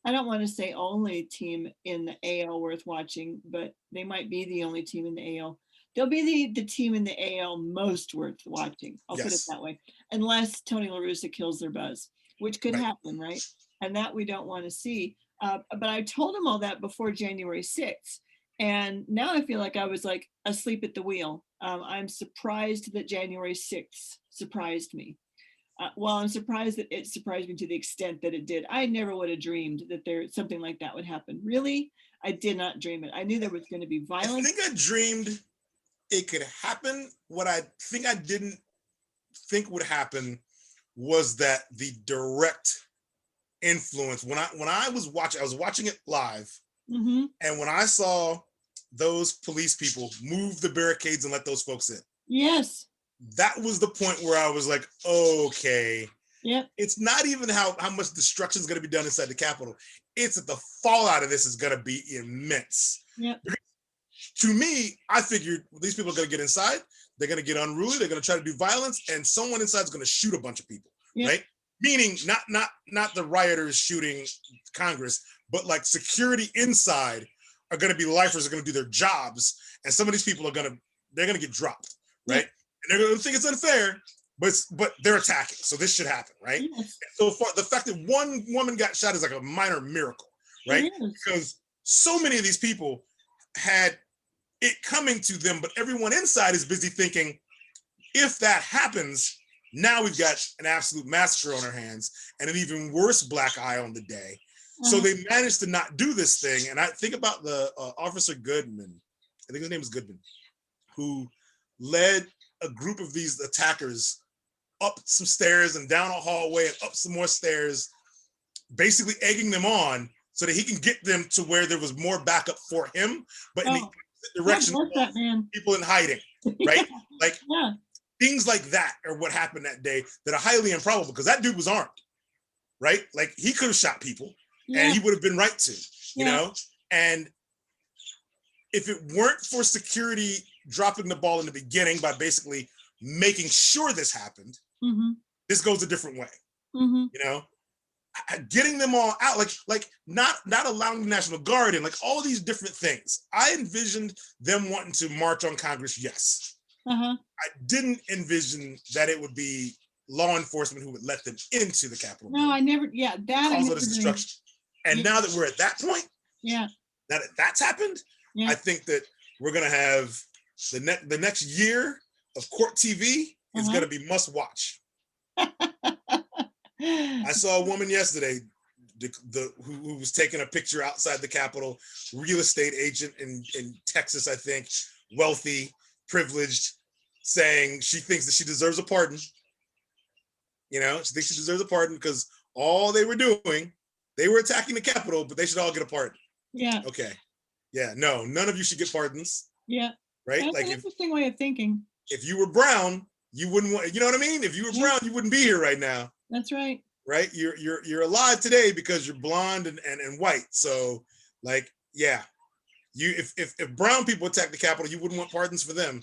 I don't want to say only team in the AL worth watching, but they might be the only team in the AL. They'll be the team in the AL most worth watching. I'll put it that way, unless Tony La Russa kills their buzz, which could happen, right? And that we don't want to see. But I told him all that before January 6th. And now I feel like I was like asleep at the wheel. I'm surprised that January 6th surprised me. Well, I'm surprised that it surprised me to the extent that it did. I never would have dreamed that something like that would happen. Really, I did not dream it. I knew there was going to be violence. I think I dreamed it could happen. What I think I didn't think would happen was that the direct influence. When I was watching it live, and when I saw those police people move the barricades and let those folks in. Yes. That was the point where I was like, okay, yeah, it's not even how much destruction is going to be done inside the Capitol. It's that the fallout of this is going to be immense. Yeah. To me, I figured these people are going to get inside. They're going to get unruly. They're going to try to do violence, and someone inside is going to shoot a bunch of people, right? Meaning not the rioters shooting Congress, but like security inside are going to be lifers, are going to do their jobs, and some of these people they're going to get dropped, right? And they're going to think it's unfair, but they're attacking. So this should happen, right? Yes. So far, the fact that one woman got shot is like a minor miracle, right? Because so many of these people had it coming to them, but everyone inside is busy thinking, if that happens, now we've got an absolute massacre on our hands and an even worse black eye on the day. So they managed to not do this thing. And I think about the Officer Goodman, I think his name is Goodman, who led a group of these attackers up some stairs and down a hallway and up some more stairs, basically egging them on so that he can get them to where there was more backup for him, but in the opposite direction of people in hiding, right? Things like that are what happened that day that are highly improbable because that dude was armed, right? Like he could have shot people and he would have been right to, you know? And if it weren't for security dropping the ball in the beginning by basically making sure this happened, this goes a different way, you know? Getting them all out, like not allowing the National Guard in, like all these different things. I envisioned them wanting to march on Congress, yes. I didn't envision that it would be law enforcement who would let them into the Capitol. No, I never, that cause of the destruction. And now that we're at that point, that that's happened, I think that we're gonna have the next year of court TV is gonna be must watch. I saw a woman yesterday who was taking a picture outside the Capitol, real estate agent in Texas, I think, wealthy, privileged, saying she thinks that she deserves a pardon. You know, she thinks she deserves a pardon because all they were doing, they were attacking the Capitol, but they should all get a pardon. Yeah. Okay. Yeah. No, none of you should get pardons. Yeah. Right. That's like an interesting way of thinking. If you were brown, you wouldn't want. You know what I mean? If you were brown, you wouldn't be here right now. That's right. Right. You're alive today because you're blonde and white. So, like, yeah. You if brown people attack the Capitol, you wouldn't want pardons for them.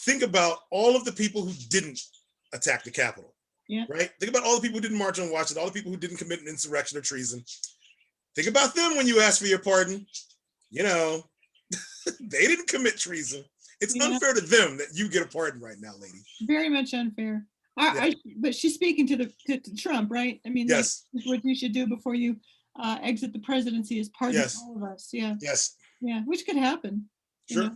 Think about all of the people who didn't attack the Capitol. Yeah. Right? Think about all the people who didn't march on Washington, all the people who didn't commit an insurrection or treason. Think about them when you ask for your pardon. You know, they didn't commit treason. It's unfair to them that you get a pardon right now, lady. Very much unfair. But she's speaking to Trump, right? I mean, yes. That's what you should do before you exit the presidency is pardon all of us. Yeah. Yes. Yeah, which could happen. Sure. You know?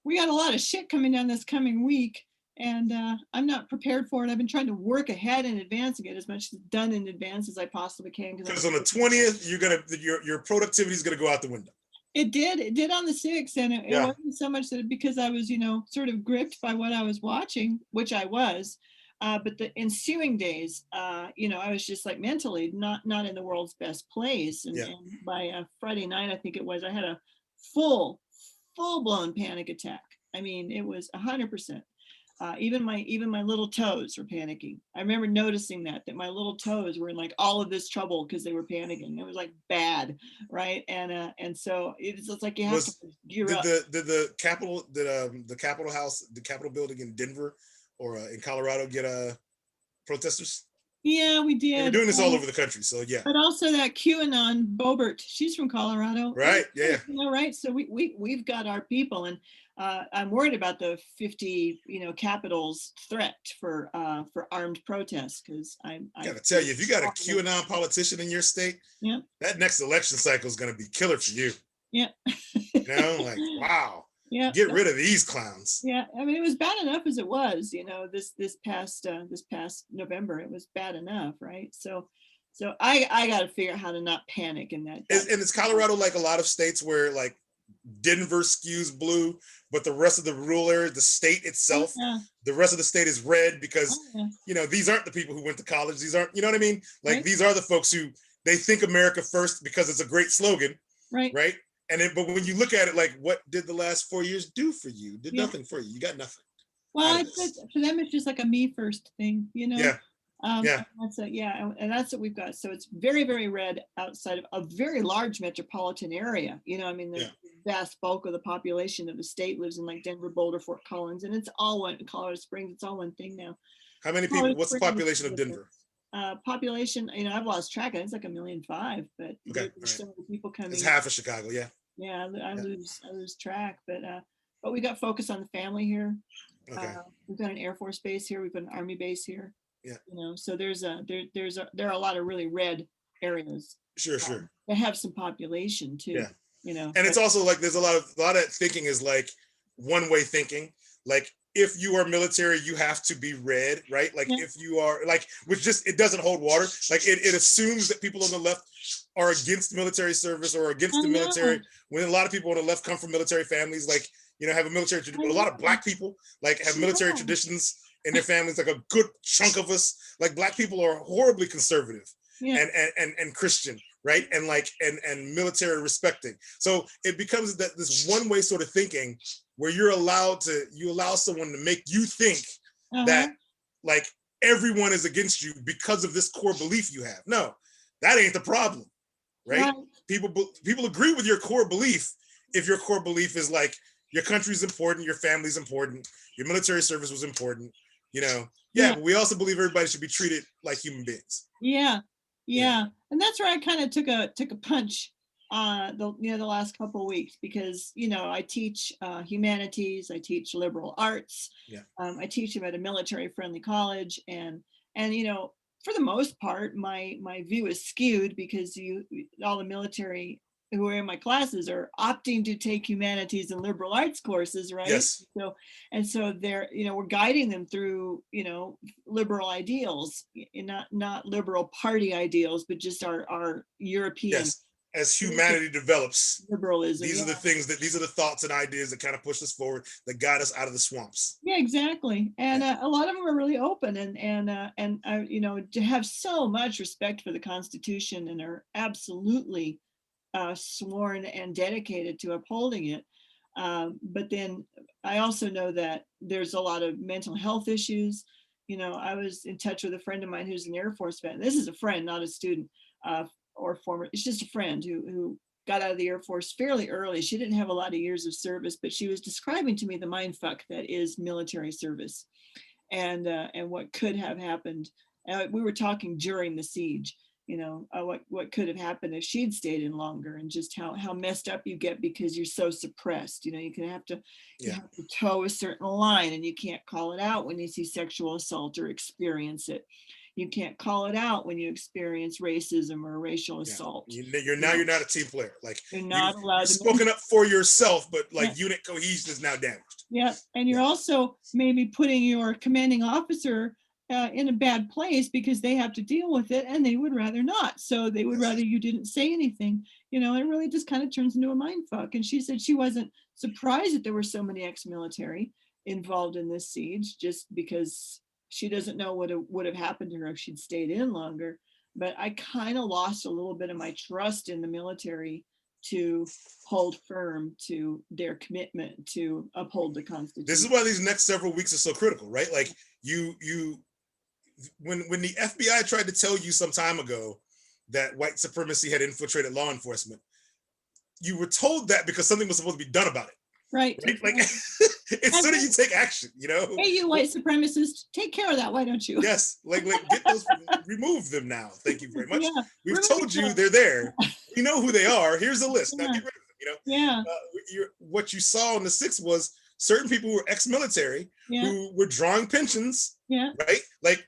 We got a lot of shit coming down this coming week, and I'm not prepared for it. I've been trying to work ahead in advance and get as much done in advance as I possibly can. Because on the 20th, your productivity is gonna go out the window. It did on the 6th, and it wasn't so much that because I was, sort of gripped by what I was watching, which I was, but the ensuing days, I was just like mentally not in the world's best place. And by Friday night, I think it was, I had a full-blown panic attack. I mean, it was 100%. Even my little toes were panicking. I remember noticing that my little toes were in like all of this trouble because they were panicking. It was like bad, right? And so it's like you have to gear up. Did the Capitol building in Denver or in Colorado get protesters? Yeah, we did. They were doing this all over the country, so yeah. But also that QAnon Bobert, she's from Colorado, right? Yeah. You know, right. So we've got our people, and I'm worried about the 50, capitals threat for armed protests, because I gotta tell you, if you got a QAnon politician in your state, yeah, that next election cycle is going to be killer for you. Yeah. You know, like wow. Yeah. Get rid of these clowns. Yeah, I mean, it was bad enough as it was, this past November. It was bad enough, right? So I got to figure out how to not panic in that. And it's Colorado like a lot of states where like Denver skews blue, but the rest of the rural area, the state itself, the rest of the state is red because these aren't the people who went to college. These aren't, you know what I mean? Like these are the folks who they think America first because it's a great slogan, right? And but when you look at it, like, what did the last 4 years do for you? Did nothing for you. You got nothing. Well, for them, it's just like a me first thing, Yeah. That's and that's what we've got. So it's very, very red outside of a very large metropolitan area. I mean, the vast bulk of the population of the state lives in like Denver, Boulder, Fort Collins, and it's all one. Colorado Springs, it's all one thing now. How many people? What's the population of Denver? Population, I've lost track. It's like 1.5 million, but there's so many people coming. It's half of Chicago, yeah. Yeah, I lose track, but we got focus on the family here. Okay. We've got an Air Force base here. We've got an Army base here. Yeah. So there are a lot of really red areas. Sure. That have some population too. Yeah. And it's also like there's a lot of that thinking is like one-way thinking. Like, if you are military, you have to be red, right? Like if you are like, which just, it doesn't hold water. Like it assumes that people on the left are against military service or against the military, when a lot of people on the left come from military families, like, have a military, a lot of black people like have military traditions in their families. Like a good chunk of us, like black people are horribly conservative and Christian, right? And like, and military respecting. So it becomes that this one-way sort of thinking where you allow someone to make you think that like everyone is against you because of this core belief you have. No, that ain't the problem, right? People agree with your core belief if your core belief is like your country's important, your family's important, your military service was important, but we also believe everybody should be treated like human beings. Yeah. And that's where I kind of took a punch the last couple of weeks, because I teach humanities, I teach liberal arts, I teach them at a military friendly college, and for the most part my view is skewed because all the military who are in my classes are opting to take humanities and liberal arts courses, right? Yes. So they're we're guiding them through liberal ideals, not liberal party ideals, but just our European. Yes. As humanity develops, liberalism. These are the thoughts and ideas that kind of push us forward, that guide us out of the swamps. Yeah, exactly. And a lot of them are really open and to have so much respect for the Constitution and are absolutely sworn and dedicated to upholding it. But then I also know that there's a lot of mental health issues. I was in touch with a friend of mine who's an Air Force vet. This is a friend, not a student. Or former, it's just a friend who got out of the Air Force fairly early. She didn't have a lot of years of service, but she was describing to me the mindfuck that is military service, and what could have happened. We were talking during the siege, what could have happened if she'd stayed in longer, and just how messed up you get because you're so suppressed. You can have to toe a certain line, and you can't call it out when you see sexual assault or experience it. You can't call it out when you experience racism or racial assault. You're not a team player. Like, you're not allowed to spoken up for yourself, but like unit cohesion is now damaged. Yeah, and you're also maybe putting your commanding officer in a bad place because they have to deal with it, and they would rather not. So they would rather you didn't say anything. It really just kind of turns into a mind fuck. And she said she wasn't surprised that there were so many ex-military involved in this siege, just because she doesn't know what would have happened to her if she'd stayed in longer. But I kind of lost a little bit of my trust in the military to hold firm to their commitment to uphold the Constitution. This is why these next several weeks are so critical, right? Like when the FBI tried to tell you some time ago that white supremacy had infiltrated law enforcement, you were told that because something was supposed to be done about it. Right. Like it's so that you take action, you know? Hey, you white supremacists, take care of that, why don't you? Yes, like get those, remove them now. Thank you very much. Yeah, We've told you they're there. We know who they are. Here's a list. Now get rid of them, you know? Yeah. What you saw on the 6th was certain people who were ex-military who were drawing pensions, right? Like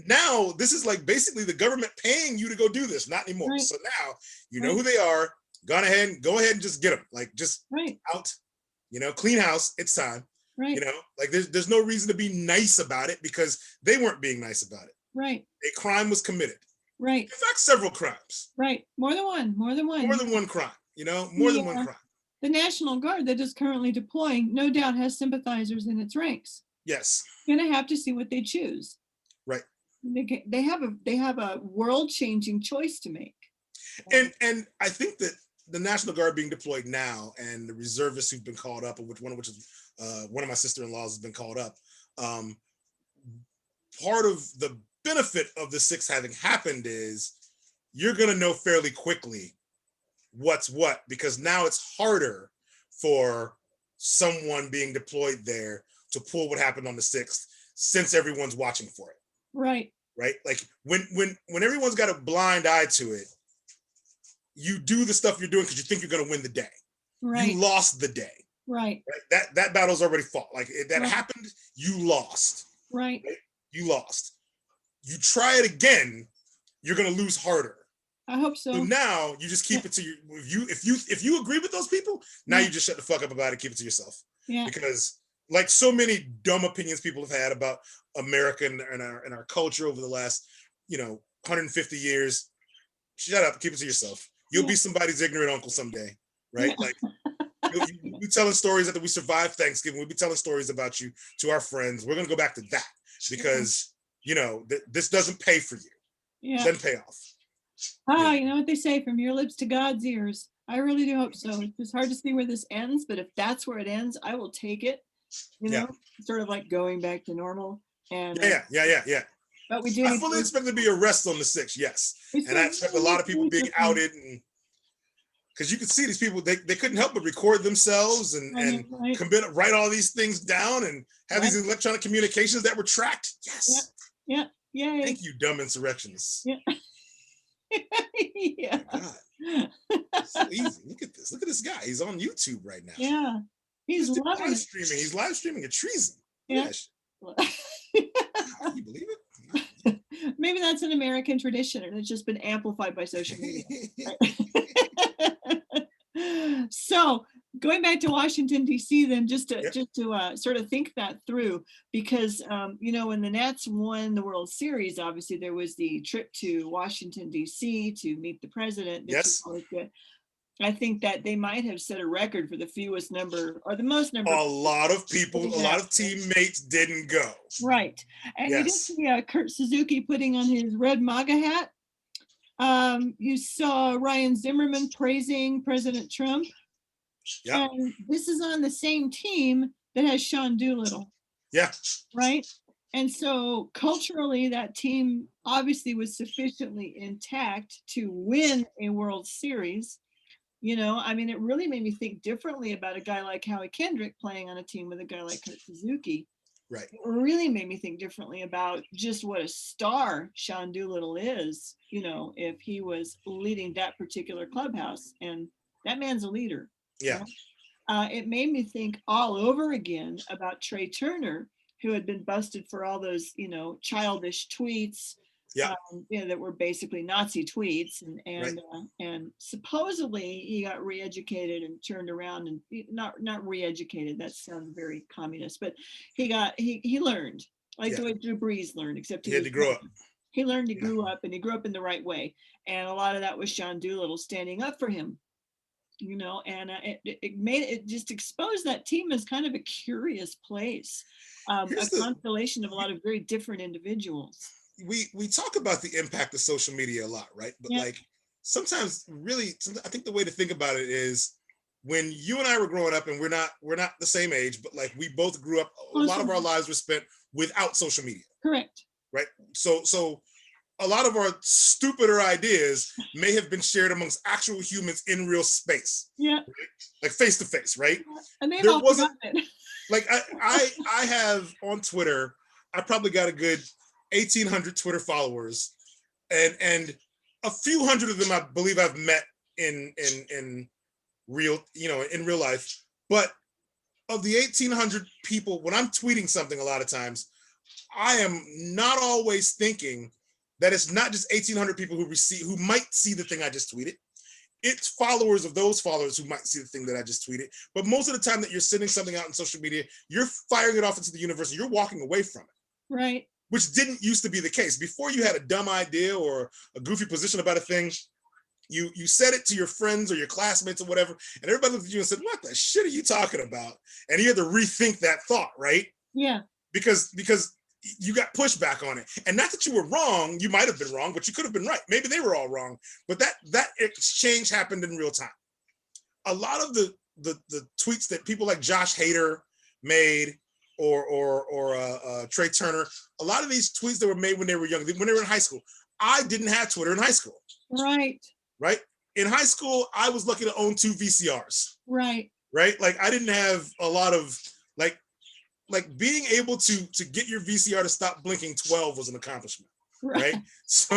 now, this is like basically the government paying you to go do this, not anymore. Right. So now you know who they are. Go ahead and just get them. Like just out, you know, clean house. It's time. Right. You know, like there's no reason to be nice about it because they weren't being nice about it. Right. A crime was committed. Right. In fact, several crimes. Right. More than one. More than one crime. You know, more than one crime. The National Guard that is currently deploying, no doubt, has sympathizers in its ranks. Yes. You're gonna have to see what they choose. Right. They have a world-changing choice to make. And I think that the National Guard being deployed now and the reservists who've been called up, one of my sister-in-laws has been called up. Part of the benefit of the 6th having happened is you're going to know fairly quickly what's what, because now it's harder for someone being deployed there to pull what happened on the 6th since everyone's watching for it. Right. Right. Like when everyone's got a blind eye to it, you do the stuff you're doing because you think you're going to win the day. Right. You lost the day. Right. That battle's already fought. Like if that happened, you lost. Right. You lost. You try it again, you're going to lose harder. I hope so. So now you just keep it to you. If you agree with those people, now you just shut the fuck up about it. Keep it to yourself. Yeah. Because like so many dumb opinions people have had about America and our culture over the last 150 years, shut up. Keep it to yourself. You'll be somebody's ignorant uncle someday, right? Like you'll be telling stories after we survived Thanksgiving. We'll be telling stories about you to our friends. We're gonna go back to that because this doesn't pay for you. Yeah. It doesn't pay off. You know what they say, from your lips to God's ears. I really do hope so. It's hard to see where this ends, but if that's where it ends, I will take it. Sort of like going back to normal. And yeah. But we do. I fully expect there to be arrests on the 6th, yes. And I expect a lot of people being outed, and because you could see these people, they couldn't help but record themselves and write all these things down and have these electronic communications that were tracked. Yes. Yeah. Thank you, dumb insurrectionists. Yeah. Yeah. Oh God. It's so easy. Look at this. Look at this guy. He's on YouTube right now. Yeah. He's live streaming. He's live streaming a treason. Yeah. Can you believe it? Maybe that's an American tradition and it's just been amplified by social media. So going back to Washington, D.C., then just to sort of think that through, because, when the Nats won the World Series, obviously there was the trip to Washington, D.C. to meet the president. Yes. I think that they might have set a record for the fewest number or the most number. A lot of people, a lot of teammates didn't go. Right. And you did see Kurt Suzuki putting on his red MAGA hat. You saw Ryan Zimmerman praising President Trump. Yeah. And this is on the same team that has Sean Doolittle. Yeah. Right. And so culturally, that team obviously was sufficiently intact to win a World Series. It really made me think differently about a guy like Howie Kendrick playing on a team with a guy like Kurt Suzuki. Right. It really made me think differently about just what a star Sean Doolittle is, if he was leading that particular clubhouse. And that man's a leader. Yeah. It made me think all over again about Trey Turner, who had been busted for all those, childish tweets. Yeah. That were basically Nazi tweets, and supposedly he got re-educated and turned around and not re-educated. That sounds very communist, but he learned like the way Drew Brees learned, except he had to grow up. He learned, he grew up, and he grew up in the right way. And a lot of that was Sean Doolittle standing up for him, and it just exposed that team as kind of a curious place, a constellation of a lot of very different individuals. We talk about the impact of social media a lot, right? But like sometimes really, I think the way to think about it is when you and I were growing up, and we're not the same age, but like we both grew up, a lot of our lives were spent without social media. Correct. Right. So a lot of our stupider ideas may have been shared amongst actual humans in real space. Yeah. Right? Like face to face, right? And they've There all wasn't forgotten it. like I have on Twitter, I probably got a good 1,800 Twitter followers, and a few hundred of them I believe I've met in real, in real life. But of the 1,800 people, when I'm tweeting something, a lot of times I am not always thinking that it's not just 1,800 people who might see the thing I just tweeted. It's followers of those followers who might see the thing that I just tweeted. But most of the time that you're sending something out on social media, you're firing it off into the universe and you're walking away from it. Right. Which didn't used to be the case. Before you had a dumb idea or a goofy position about a thing, you said it to your friends or your classmates or whatever, and everybody looked at you and said, "What the shit are you talking about?" And you had to rethink that thought, right? Yeah. Because you got pushback on it. And not that you were wrong, you might have been wrong, but you could have been right. Maybe they were all wrong, but that exchange happened in real time. A lot of the tweets that people like Josh Hader made or Trey Turner, a lot of these tweets that were made when they were young, when they were in high school. I didn't have Twitter in high school. Right. Right? In high school, I was lucky to own 2 VCRs. Right. Right? Like I didn't have a lot of like being able to get your VCR to stop blinking 12 was an accomplishment, right? So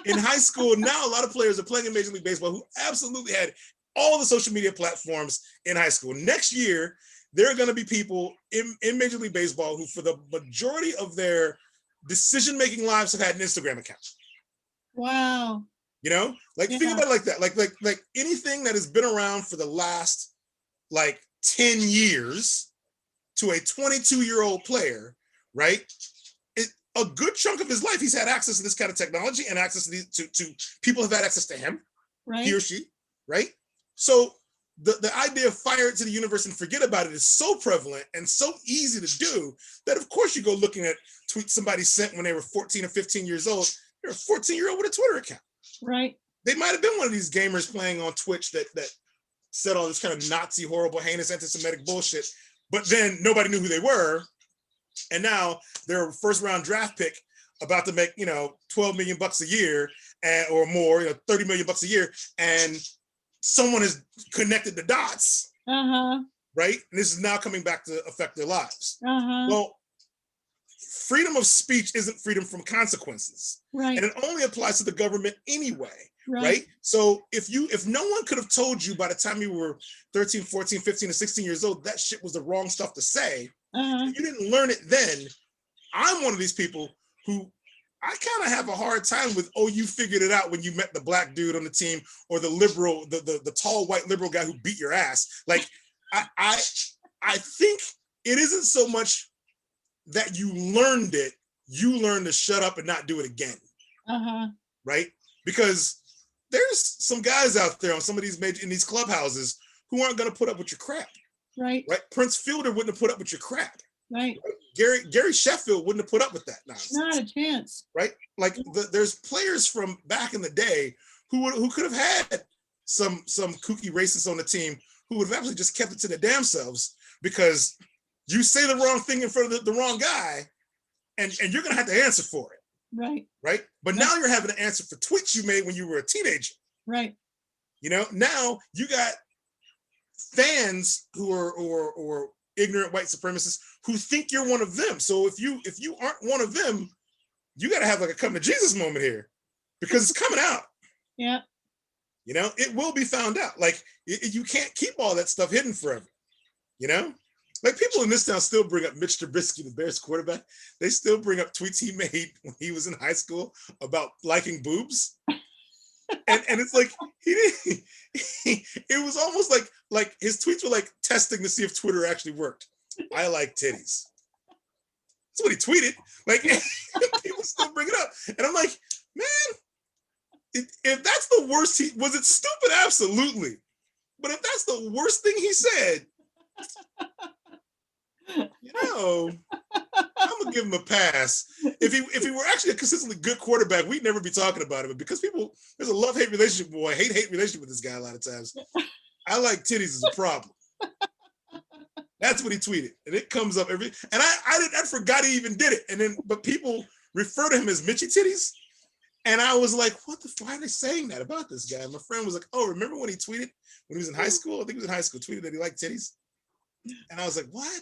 in high school, now a lot of players are playing in Major League Baseball who absolutely had all the social media platforms in high school. Next year, there are going to be people in Major League Baseball who, for the majority of their decision-making lives, have had an Instagram account. Wow. Like think about it like that. Like anything that has been around for the last like 10 years to a 22-year-old player, right? A good chunk of his life, he's had access to this kind of technology and access to people have had access to him, right? He or she, right? So the idea of fire it to the universe and forget about it is so prevalent and so easy to do that, of course, you go looking at tweets somebody sent when they were 14 or 15 years old. You're a 14-year-old with a Twitter account. Right. They might have been one of these gamers playing on Twitch that said all this kind of Nazi, horrible, heinous, anti-Semitic bullshit, but then nobody knew who they were. And now they're a first-round draft pick about to make, $12 million a year or more, $30 million a year. And someone has connected the dots, right? And this is now coming back to affect their lives. Well, freedom of speech isn't freedom from consequences. Right. And it only applies to the government anyway. Right. So if no one could have told you by the time you were 13, 14, 15, or 16 years old, that shit was the wrong stuff to say, you didn't learn it then. I'm one of these people who I kind of have a hard time with, you figured it out when you met the black dude on the team or the liberal, the tall white liberal guy who beat your ass. Like, I think it isn't so much that you learned it, you learned to shut up and not do it again. Right? Because there's some guys out there on some of these in these clubhouses who aren't going to put up with your crap. Right. Prince Fielder wouldn't have put up with your crap. Right. Gary Sheffield wouldn't have put up with that nonsense. Not a chance. Right. Like there's players from back in the day who could have had some kooky racists on the team who would have actually just kept it to their damn selves, because you say the wrong thing in front of the wrong guy, and you're going to have to answer for it. Right. Right. But now you're having to answer for tweets you made when you were a teenager. Right. Now you got fans who are or ignorant white supremacists who think you're one of them. So if you aren't one of them, you got to have like a come to Jesus moment here, because it's coming out. Yeah. It will be found out. Like you can't keep all that stuff hidden forever. Like people in this town still bring up Mitch Trubisky, the Bears quarterback. They still bring up tweets he made when he was in high school about liking boobs. And it's like it was almost like his tweets were like testing to see if Twitter actually worked. I like titties. That's what he tweeted. Like people still bring it up. And I'm like, man, if that's the worst, was it stupid? Absolutely. But if that's the worst thing he said, I'm gonna give him a pass. If he were actually a consistently good quarterback, we'd never be talking about it. But because there's a love-hate relationship, boy, hate relationship with this guy a lot of times. I like titties is a problem. That's what he tweeted, and it comes up and I forgot he even did it. But people refer to him as Mitchy Titties, and I was like, what the? Why are they saying that about this guy? And my friend was like, oh, remember when he tweeted when he was in high school? I think he was in high school. Tweeted that he liked titties, and I was like, what?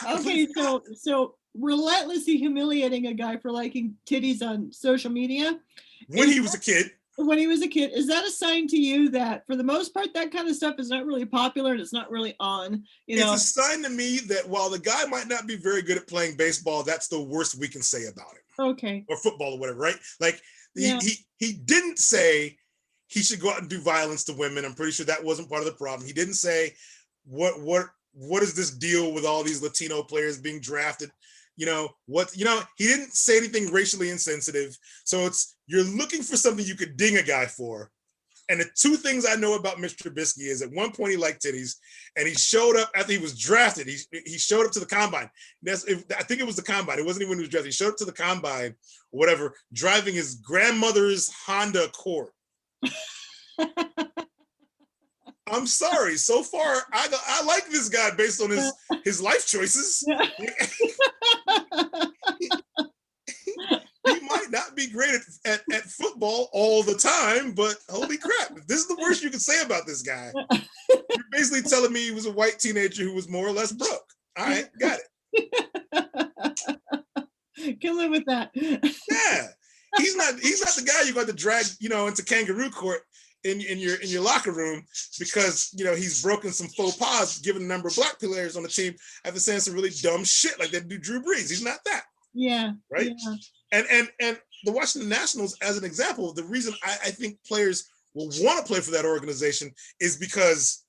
Okay, so relentlessly humiliating a guy for liking titties on social media when he was a kid. When he was a kid, is that a sign to you that for the most part that kind of stuff is not really popular and it's not really on? It's a sign to me that while the guy might not be very good at playing baseball, that's the worst we can say about him. Okay. Or football or whatever, right? Like he didn't say he should go out and do violence to women. I'm pretty sure that wasn't part of the problem. He didn't say what is this deal with all these Latino players being drafted? He didn't say anything racially insensitive. So you're looking for something you could ding a guy for. And the two things I know about Mr. Trubisky is at one point he liked titties, and he showed up after he was drafted. He showed up to the combine. I think it was the combine. It wasn't even when he was drafted. He showed up to the combine, or whatever, driving his grandmother's Honda Accord. I'm sorry. So far, I like this guy based on his life choices. He might not be great at football all the time, but holy crap, if this is the worst you can say about this guy, you're basically telling me he was a white teenager who was more or less broke. All right, got it. Can live with that. Yeah. He's not the guy you're going to drag, into kangaroo court in your locker room because he's broken some faux pas given the number of black players on the team after saying some really dumb shit like that do Drew Brees. He's not that. Yeah. Right. Yeah. And the Washington Nationals, as an example, the reason I think players will want to play for that organization is because,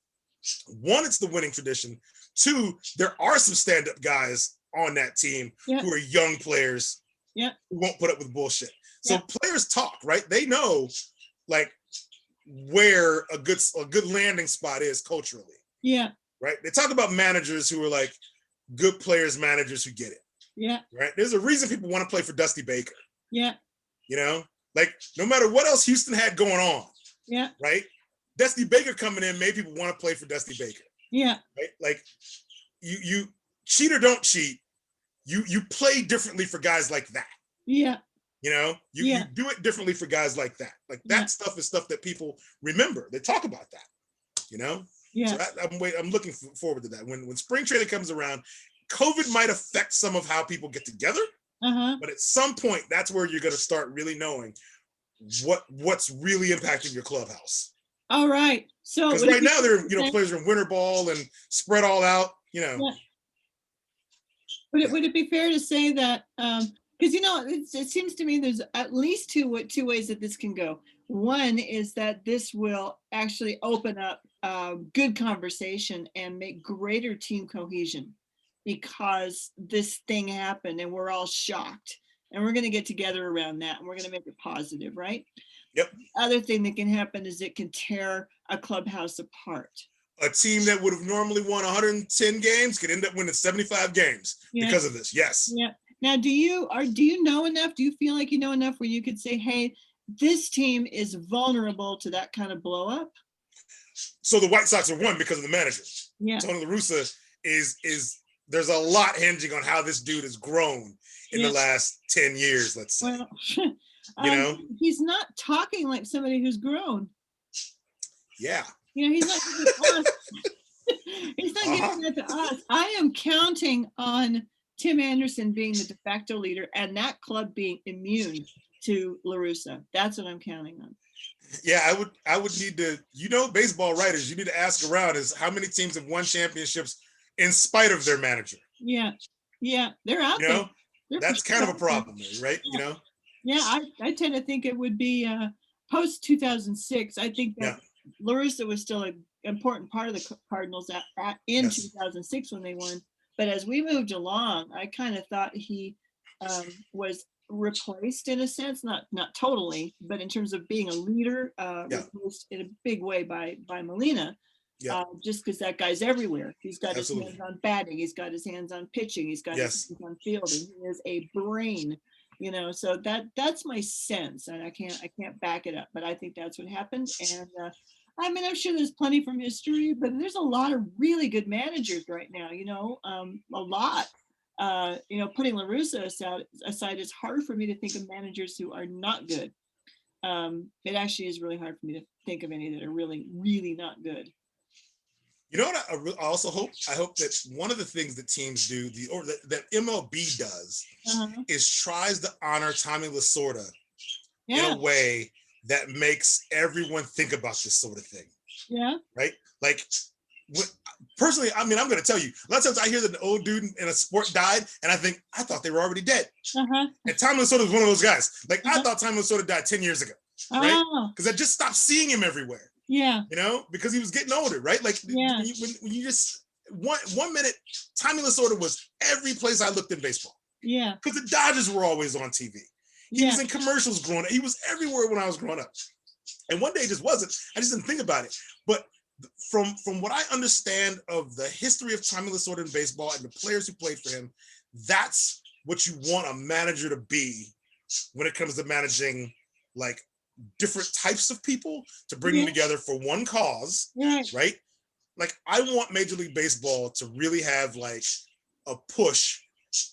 one, it's the winning tradition. Two, there are some stand-up guys on that team who are young players who won't put up with bullshit. So players talk, right? They know like where a good landing spot is culturally. Yeah. Right? They talk about managers who are like good players, managers who get it. Yeah. Right. There's a reason people want to play for Dusty Baker. Yeah. Like no matter what else Houston had going on. Yeah. Right. Dusty Baker coming in made people want to play for Dusty Baker. Yeah. Right. Like you cheat or don't cheat. You play differently for guys like that. Yeah. You do it differently for guys like that. Like that stuff is stuff that people remember. They talk about that. Yeah. So I'm looking forward to that. When spring training comes around, COVID might affect some of how people get together, but at some point, that's where you're going to start really knowing what's really impacting your clubhouse. All right. So because right now there, players are in winter ball and spread all out. Yeah. Would it be fair to say that because it seems to me there's at least two ways that this can go. One is that this will actually open up good conversation and make greater team cohesion. Because this thing happened and we're all shocked and we're going to get together around that and we're going to make it positive, right? Yep. The other thing that can happen is it can tear a clubhouse apart. A team that would have normally won 110 games could end up winning 75 games because of this. Yes. Yeah. Now, do you know enough? Do you feel like you know enough where you could say, hey, this team is vulnerable to that kind of blow up? So the White Sox are one because of the manager. Yeah. Tony La Russa is there's a lot hinging on how this dude has grown in the last 10 years, let's say. Well, he's not talking like somebody who's grown. Yeah. He's not giving us. He's not giving that to us. I am counting on Tim Anderson being the de facto leader and that club being immune to La Russa. That's what I'm counting on. Yeah, I would need to, baseball writers, you need to ask around is how many teams have won championships in spite of their manager. Yeah. Yeah. They're out there. That's kind of a problem, right? Yeah. Yeah. I tend to think it would be post 2006. I think that La Russa was still an important part of the Cardinals in 2006 when they won. But as we moved along, I kind of thought he was replaced in a sense, not totally, but in terms of being a leader, replaced in a big way by Molina. Yeah, just because that guy's everywhere. He's got his absolutely. hands on batting, he's got his hands on pitching, he's got his Yes. hands on fielding. He is a brain, so that's my sense, and I can't back it up, but I think that's what happened. And I mean, I'm sure there's plenty from history, but there's a lot of really good managers right now, a lot. Putting LaRusso aside, it's hard for me to think of managers who are not good. It actually is really hard for me to think of any that are really, really not good. You know what? I also hope. I hope that one of the things that teams do, that MLB does, Uh-huh. is tries to honor Tommy Lasorda in Yeah, a way that makes everyone think about this sort of thing, yeah, right? Like, personally, I mean, I'm going to tell you, a lot of times I hear that an old dude in a sport died, and I think, I thought they were already dead. uh-huh, And Tommy Lasorda was one of those guys. Like, I uh-huh. thought Tommy Lasorda died 10 years ago, right? Oh, Because I just stopped seeing him everywhere, yeah, because he was getting older, right? Like, yeah, when you just, one minute, Tommy Lasorda was every place I looked in baseball. yeah, Because the Dodgers were always on TV. He yeah, was in commercials growing up. He was everywhere when I was growing up. And one day it just wasn't. I just didn't think about it. But from what I understand of the history of Tommy Lasorda in baseball and the players who played for him, that's what you want a manager to be when it comes to managing like different types of people, to bring them yeah, together for one cause, right, right? Like, I want Major League Baseball to really have like a push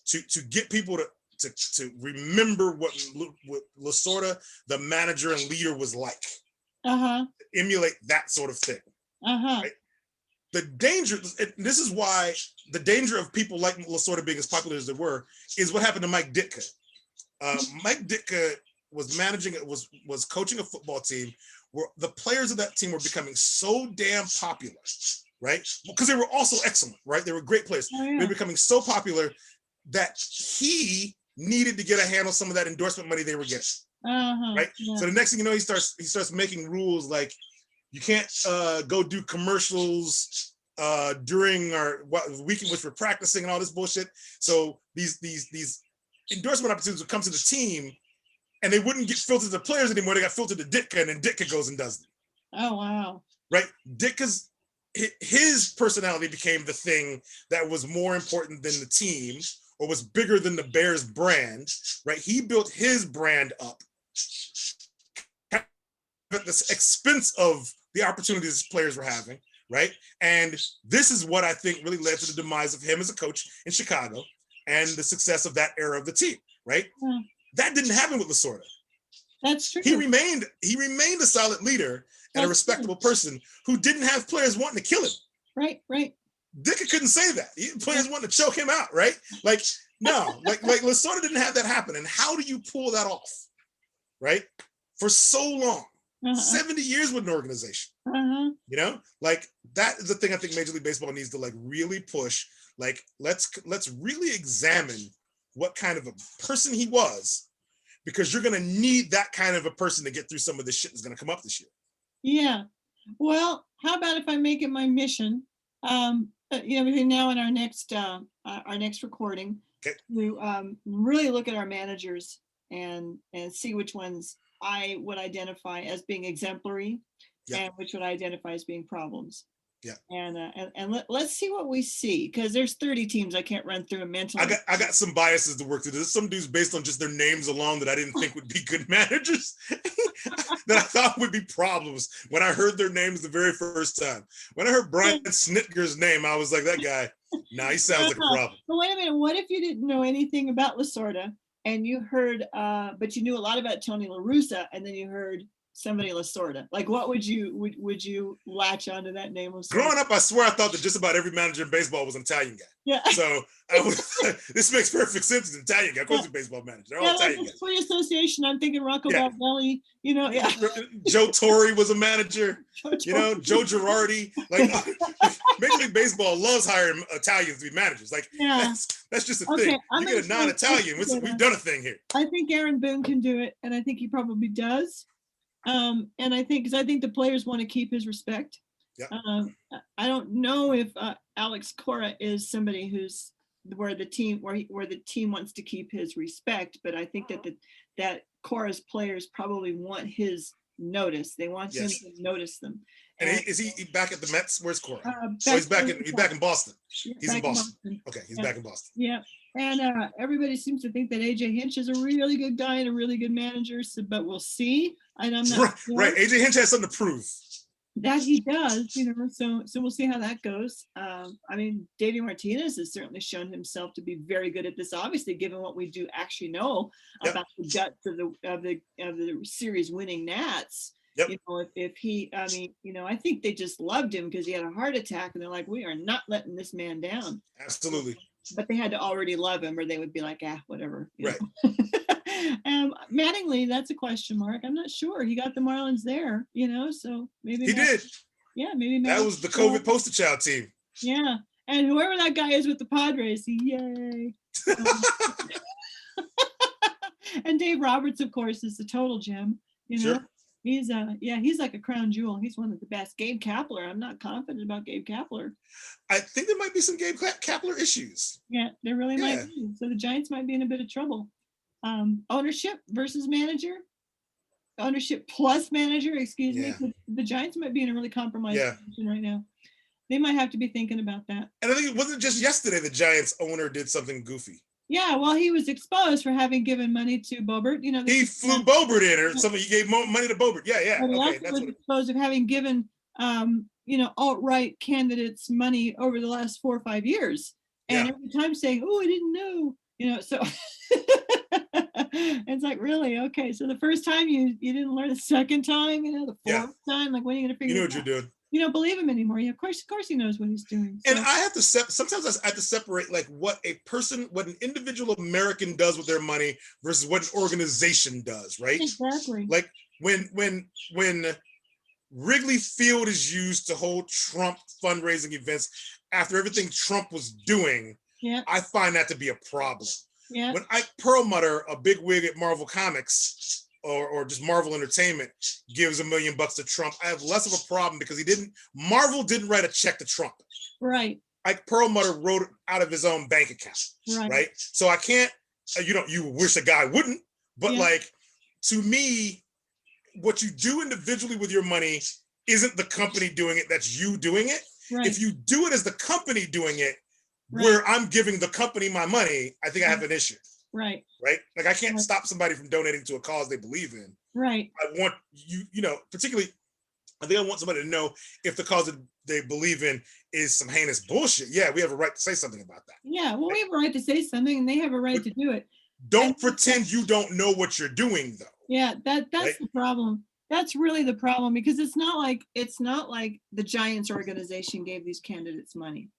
to get people to remember what Lasorda, the manager and leader, was like. uh-huh, Emulate that sort of thing. uh-huh, Right? The danger, this is why the danger of people like Lasorda being as popular as they were, is what happened to Mike Ditka. Mike Ditka was coaching a football team where the players of that team were becoming so damn popular, right? Because they were also excellent, right? They were great players. oh, They yeah, were becoming so popular that he needed to get a handle some of that endorsement money they were getting, uh-huh, right? yeah, So the next thing you know, he starts making rules like, you can't go do commercials during our week in which we're practicing and all this bullshit. So these endorsement opportunities would come to the team, and they wouldn't get filtered to players anymore. They got filtered to Ditka, and then Ditka goes and does them. oh, wow, Right? Ditka's, his personality became the thing that was more important than the team, or was bigger than the Bears brand. Right? He built his brand up at the expense of the opportunities players were having, right? And this is what I think really led to the demise of him as a coach in Chicago and the success of that era of the team, right? yeah, That didn't happen with Lasorda. that's true, He remained a solid leader and a that's true, respectable person who didn't have players wanting to kill him. right, Ditka couldn't say that. Players wanting to choke him out, right? Like, no, like Lasorda didn't have that happen. And how do you pull that off, right? For so long. 70 years with an organization, like, that is the thing I think Major League Baseball needs to like really push. Like, let's really examine what kind of a person he was, because you're going to need that kind of a person to get through some of the shit that's going to come up this year. Yeah. Well, how about if I make it my mission, between now and our next recording, Okay. to really look at our managers and see which ones I would identify as being exemplary, Yeah. and which would I identify as being problems. Yeah. And let's see what we see, because there's 30 teams I can't run through mentally. I got some biases to work through. There's some dudes based on just their names alone that I didn't think would be good managers, that I thought would be problems when I heard their names the very first time. When I heard Brian Snitker's name, I was like, that guy, nah, he sounds like a problem. But wait a minute, what if you didn't know anything about Lasorda, and you heard, but you knew a lot about Tony La Russa, and then you heard somebody Lasorda? Like, what would you latch onto that name of? Growing up, I swear I thought that just about every manager in baseball was an Italian guy. Yeah. So this makes perfect sense. It's an Italian guy. Of course, he's a baseball manager. They're all Italian like guys. free association. I'm thinking Rocco Baldelli. Yeah. Joe Torre was a manager. Joe Girardi. Like, Major League Baseball loves hiring Italians to be managers. Like, that's just a thing. You get a non-Italian. We've done a thing here. I think Aaron Boone can do it, and I think he probably does. And I think the players want to keep his respect. Yeah. I don't know if Alex Cora is somebody who's where the team wants to keep his respect, but I think that Cora's players probably want his noticed. They want him Yes. to notice them. And is he back at the Mets? Where's Cora? He's back in Boston. Yeah, he's in Boston. Okay, he's back in Boston. Yeah. And everybody seems to think that AJ Hinch is a really good guy and a really good manager, but we'll see. And I'm not sure. Right. AJ Hinch has something to prove. That he does, so we'll see how that goes. I mean, Davey Martinez has certainly shown himself to be very good at this, obviously, given what we do actually know about the guts of the series winning Nats. Yep. If he, I think they just loved him because he had a heart attack, and they're like, we are not letting this man down. Absolutely. But they had to already love him, or they would be like, whatever. Right. Mattingly, that's a question mark. I'm not sure. He got the Marlins there, so maybe he did. Yeah, maybe that was the COVID poster child team. Yeah, and whoever that guy is with the Padres, yay! And Dave Roberts, of course, is the total gem. Sure. He's he's like a crown jewel. He's one of the best. Gabe Kapler, I'm not confident about Gabe Kapler. I think there might be some Gabe Kapler issues. Yeah, there really might be. So the Giants might be in a bit of trouble. Ownership versus manager. Ownership plus manager, excuse me. The Giants might be in a really compromised position right now. They might have to be thinking about that. And I think it wasn't just yesterday the Giants owner did something goofy. Yeah, well, he was exposed for having given money to Bobert. He flew Bobert in, or something. He gave money to Bobert. Yeah. Okay, that's what exposed of having given, alt-right candidates money over the last 4 or 5 years, and every time saying, "Oh, I didn't know," so it's like, really, okay. So the first time you didn't learn, the second time, the fourth time, like, when are you gonna figure? You know what you're doing. You don't believe him anymore. Yeah, of course he knows what he's doing. So. And I have to sometimes I have to separate like what an individual American does with their money versus what an organization does, right? Exactly. Like when Wrigley Field is used to hold Trump fundraising events after everything Trump was doing, I find that to be a problem. Yeah. When Ike Perlmutter, a big wig at Marvel Comics, or just Marvel Entertainment, gives $1 million to Trump, I have less of a problem because Marvel didn't write a check to Trump. Right. Ike Perlmutter wrote it out of his own bank account. Right. So I can't, you wish a guy wouldn't, but like, to me, what you do individually with your money isn't the company doing it, that's you doing it. Right. If you do it as the company doing it, where I'm giving the company my money, I think I have an issue. Right. Like, I can't stop somebody from donating to a cause they believe in. Right. I want particularly, I think I want somebody to know if the cause that they believe in is some heinous bullshit. Yeah, we have a right to say something about that. Yeah, well, we have a right to say something, and they have a right to do it. Don't pretend you don't know what you're doing, though. Yeah, that's the problem. That's really the problem, because it's not like the Giants organization gave these candidates money.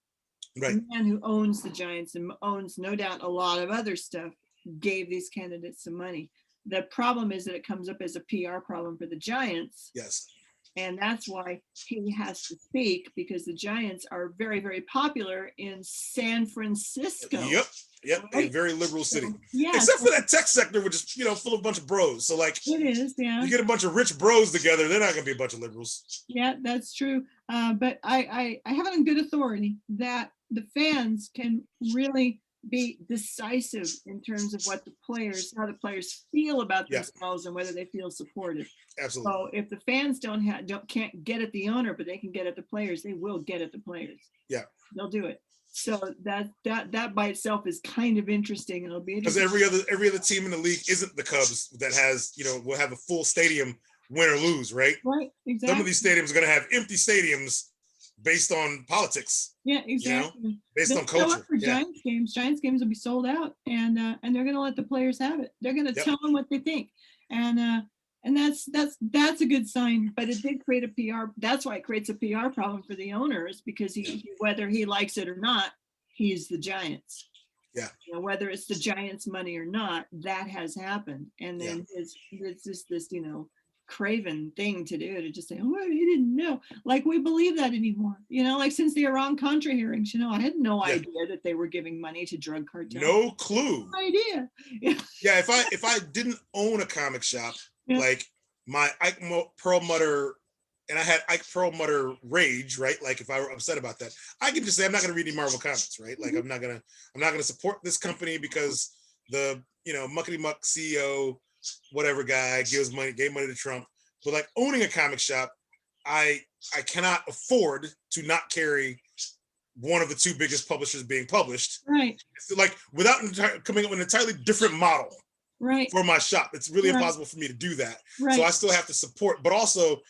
Right. The man who owns the Giants and owns, no doubt, a lot of other stuff gave these candidates some money. The problem is that it comes up as a PR problem for the Giants. Yes. And that's why he has to speak, because the Giants are very, very popular in San Francisco. Yep. Right? A very liberal city. Except for that tech sector, which is, full of a bunch of bros. So like, it is, you get a bunch of rich bros together, they're not going to be a bunch of liberals. Yeah, that's true. But I have it on good authority that the fans can really be decisive in terms of how the players feel about themselves and whether they feel supported. Absolutely. So if the fans can't get at the owner, but they can get at the players, they will get at the players. Yeah. They'll do it. So that by itself is kind of interesting, and it'll be because every other team in the league isn't the Cubs that has, will have a full stadium, win or lose, right? Right, exactly. Some of these stadiums are going to have empty stadiums based on politics. Yeah, exactly. Based on culture. For Giants games will be sold out, and they're going to let the players have it. They're going to tell them what they think, and that's a good sign. But it did create a PR. That's why it creates a PR problem for the owners, because he whether he likes it or not, he's the Giants. Yeah. Whether it's the Giants' money or not, that has happened, and then it's just this craven thing to do, to just say, oh, I didn't know. Like, we believe that anymore, like since the Iran-Contra hearings, I had no idea that they were giving money to drug cartels. No clue. No idea. Yeah, if I didn't own a comic shop, like my Ike Perlmutter, and I had Ike Perlmutter rage, right? Like, if I were upset about that, I could just say I'm not going to read any Marvel comics, right? Like, I'm not gonna support this company because the muckety muck CEO, whatever guy gave money to Trump. But like owning a comic shop, I cannot afford to not carry one of the two biggest publishers being published. Right. It's like without coming up with an entirely different model right. for my shop, it's really right. impossible for me to do that. Right. So I still have to support, but also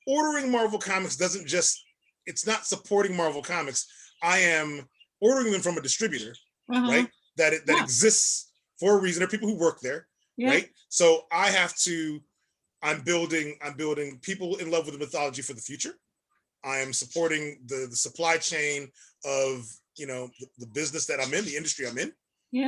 ordering Marvel Comics doesn't just, it's not supporting Marvel Comics. I am ordering them from a distributor, right? That exists for a reason. There are people who work there, right? So I have to, I'm building people in love with the mythology for the future. I am supporting the supply chain of, you know, the business that I'm in, the industry I'm in,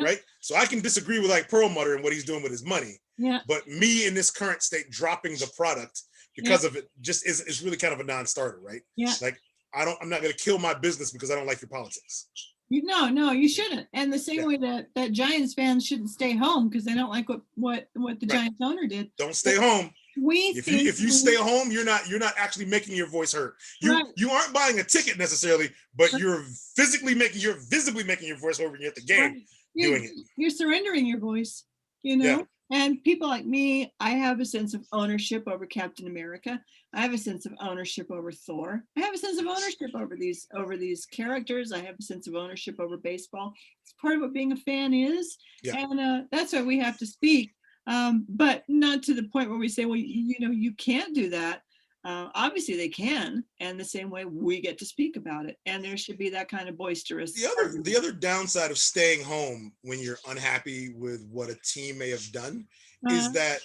right? So I can disagree with like Perlmutter and what he's doing with his money, but me in this current state dropping the product because of it just is really kind of a non-starter, right? Like I'm not going to kill my business because I don't like your politics. No, you shouldn't. And the same way that Giants fans shouldn't stay home because they don't like what the Giants owner did. Don't stay home. If you stay home, you're not actually making your voice heard. You aren't buying a ticket necessarily, but you're visibly making your voice heard when you're at the game doing it. You're surrendering your voice, you know. And people like me, I have a sense of ownership over Captain America. I have a sense of ownership over Thor. I have a sense of ownership over these characters. I have a sense of ownership over baseball. It's part of what being a fan is, and that's why we have to speak. But not to the point where we say, well, you can't do that. Obviously they can, and the same way we get to speak about it, and there should be that kind of boisterous. The other downside of staying home when you're unhappy with what a team may have done is that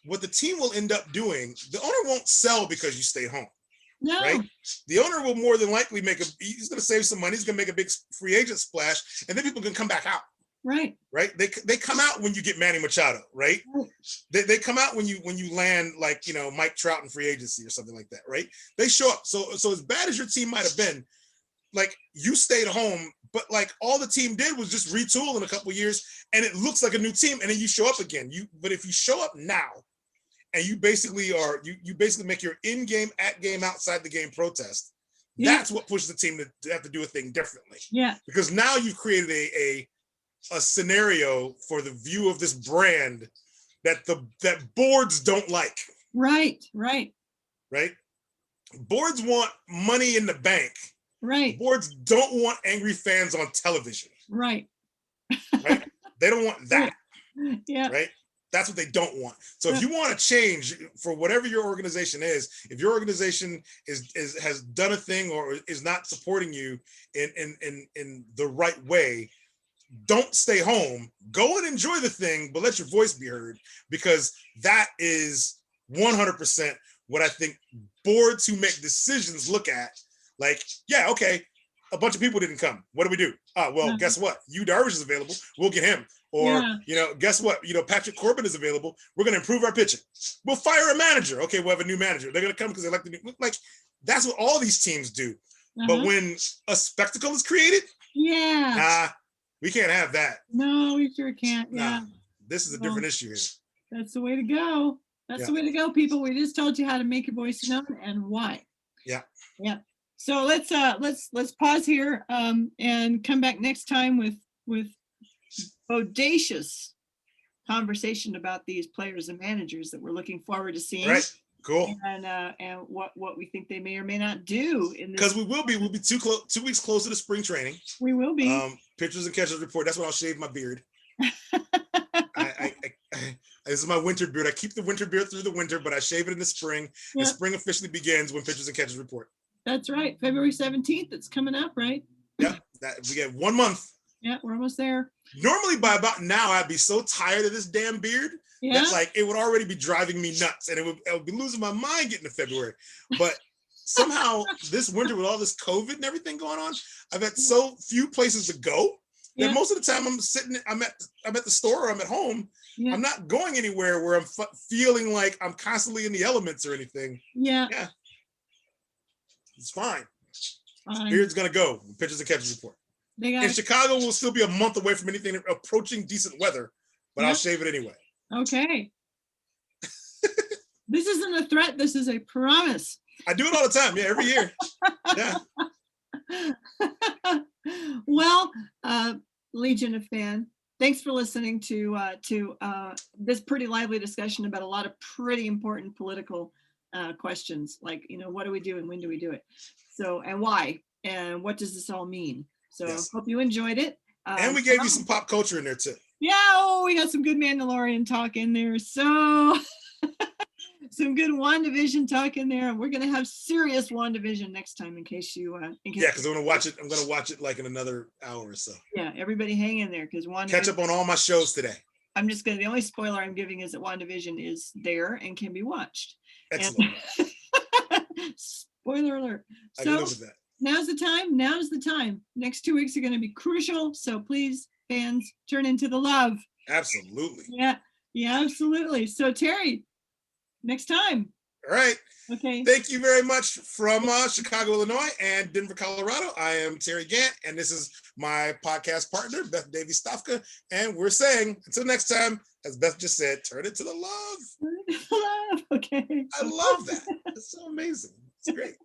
what the team will end up doing, the owner won't sell because you stay home. No. Right? The owner will more than likely he's going to save some money. He's going to make a big free agent splash, and then people can come back out. Right. They come out when you get Manny Machado, right? They come out when you land like, you know, Mike Trout in free agency or something like that, right? They show up. So as bad as your team might have been, like you stayed home, but like all the team did was just retool in a couple of years and it looks like a new team, and then you show up again. But if you show up now and you basically make your in-game, at-game, outside the game protest, that's what pushes the team to have to do a thing differently. Yeah. Because now you've created a scenario for the view of this brand that boards don't like. Right. Boards want money in the bank. Right. Boards don't want angry fans on television. Right. They don't want that. Yeah. Right. That's what they don't want. So if you want to change for whatever your organization is, if your organization has done a thing or is not supporting you in the right way, don't stay home. Go and enjoy the thing, but let your voice be heard, because that is 100% what I think boards who make decisions look at. Like, yeah, okay, a bunch of people didn't come. What do we do? Well, guess what? Yu Darvish is available. We'll get him. Or, you know, guess what? You know, Patrick Corbin is available. We're going to improve our pitching. We'll fire a manager. Okay, we'll have a new manager. They're going to come because they like the new. Like, that's what all these teams do. But when a spectacle is created, we can't have that. No, we sure can't. Yeah. This is a different issue here. That's the way to go. That's the way to go, people. We just told you how to make your voice known and why. Yeah. So let's pause here and come back next time with bodacious conversation about these players and managers that we're looking forward to seeing. Right. Cool. And what we think they may or may not do in this. Because we'll be 2 weeks closer to spring training. We will be. Pitchers and catchers report. That's when I'll shave my beard. This is my winter beard. I keep the winter beard through the winter, but I shave it in the spring. And spring officially begins when pitchers and catchers report. That's right. February 17th. It's coming up, right? Yeah. We get 1 month. Yeah, we're almost there. Normally by about now, I'd be so tired of this damn beard that like it would already be driving me nuts, and I would be losing my mind getting to February. But somehow this winter with all this COVID and everything going on, I've had so few places to go that most of the time I'm at the store or I'm at home. I'm not going anywhere where I'm feeling like I'm constantly in the elements or anything. Yeah. It's fine. Beard's gonna go. Pitchers and catchers report. In Chicago, we'll still be a month away from anything approaching decent weather, but I'll shave it anyway. Okay. This isn't a threat. This is a promise. I do it all the time. Yeah, every year. Yeah. Well, Legion of Fan, thanks for listening to this pretty lively discussion about a lot of pretty important political questions, like, what do we do and when do we do it? So, and why? And what does this all mean? So Yes. hope you enjoyed it. And we gave you some pop culture in there too. Yeah, we got some good Mandalorian talk in there. So some good WandaVision talk in there. And we're going to have serious WandaVision next time in case yeah, because I'm going to watch it like in another hour or so. Yeah, everybody hang in there because WandaVision. Catch up on all my shows today. The only spoiler I'm giving is that WandaVision is there and can be watched. Excellent. Spoiler alert. I can live with that. Now's the time. Next 2 weeks are going to be crucial. So please, fans, turn into the love. Absolutely. Yeah, absolutely. So Terry, next time. All right. Okay. Thank you very much from Chicago, Illinois and Denver, Colorado. I am Terry Gant, and this is my podcast partner, Beth Davies-Stofka. And we're saying, until next time, as Beth just said, turn it to the love. Okay. I love that. It's so amazing. It's great.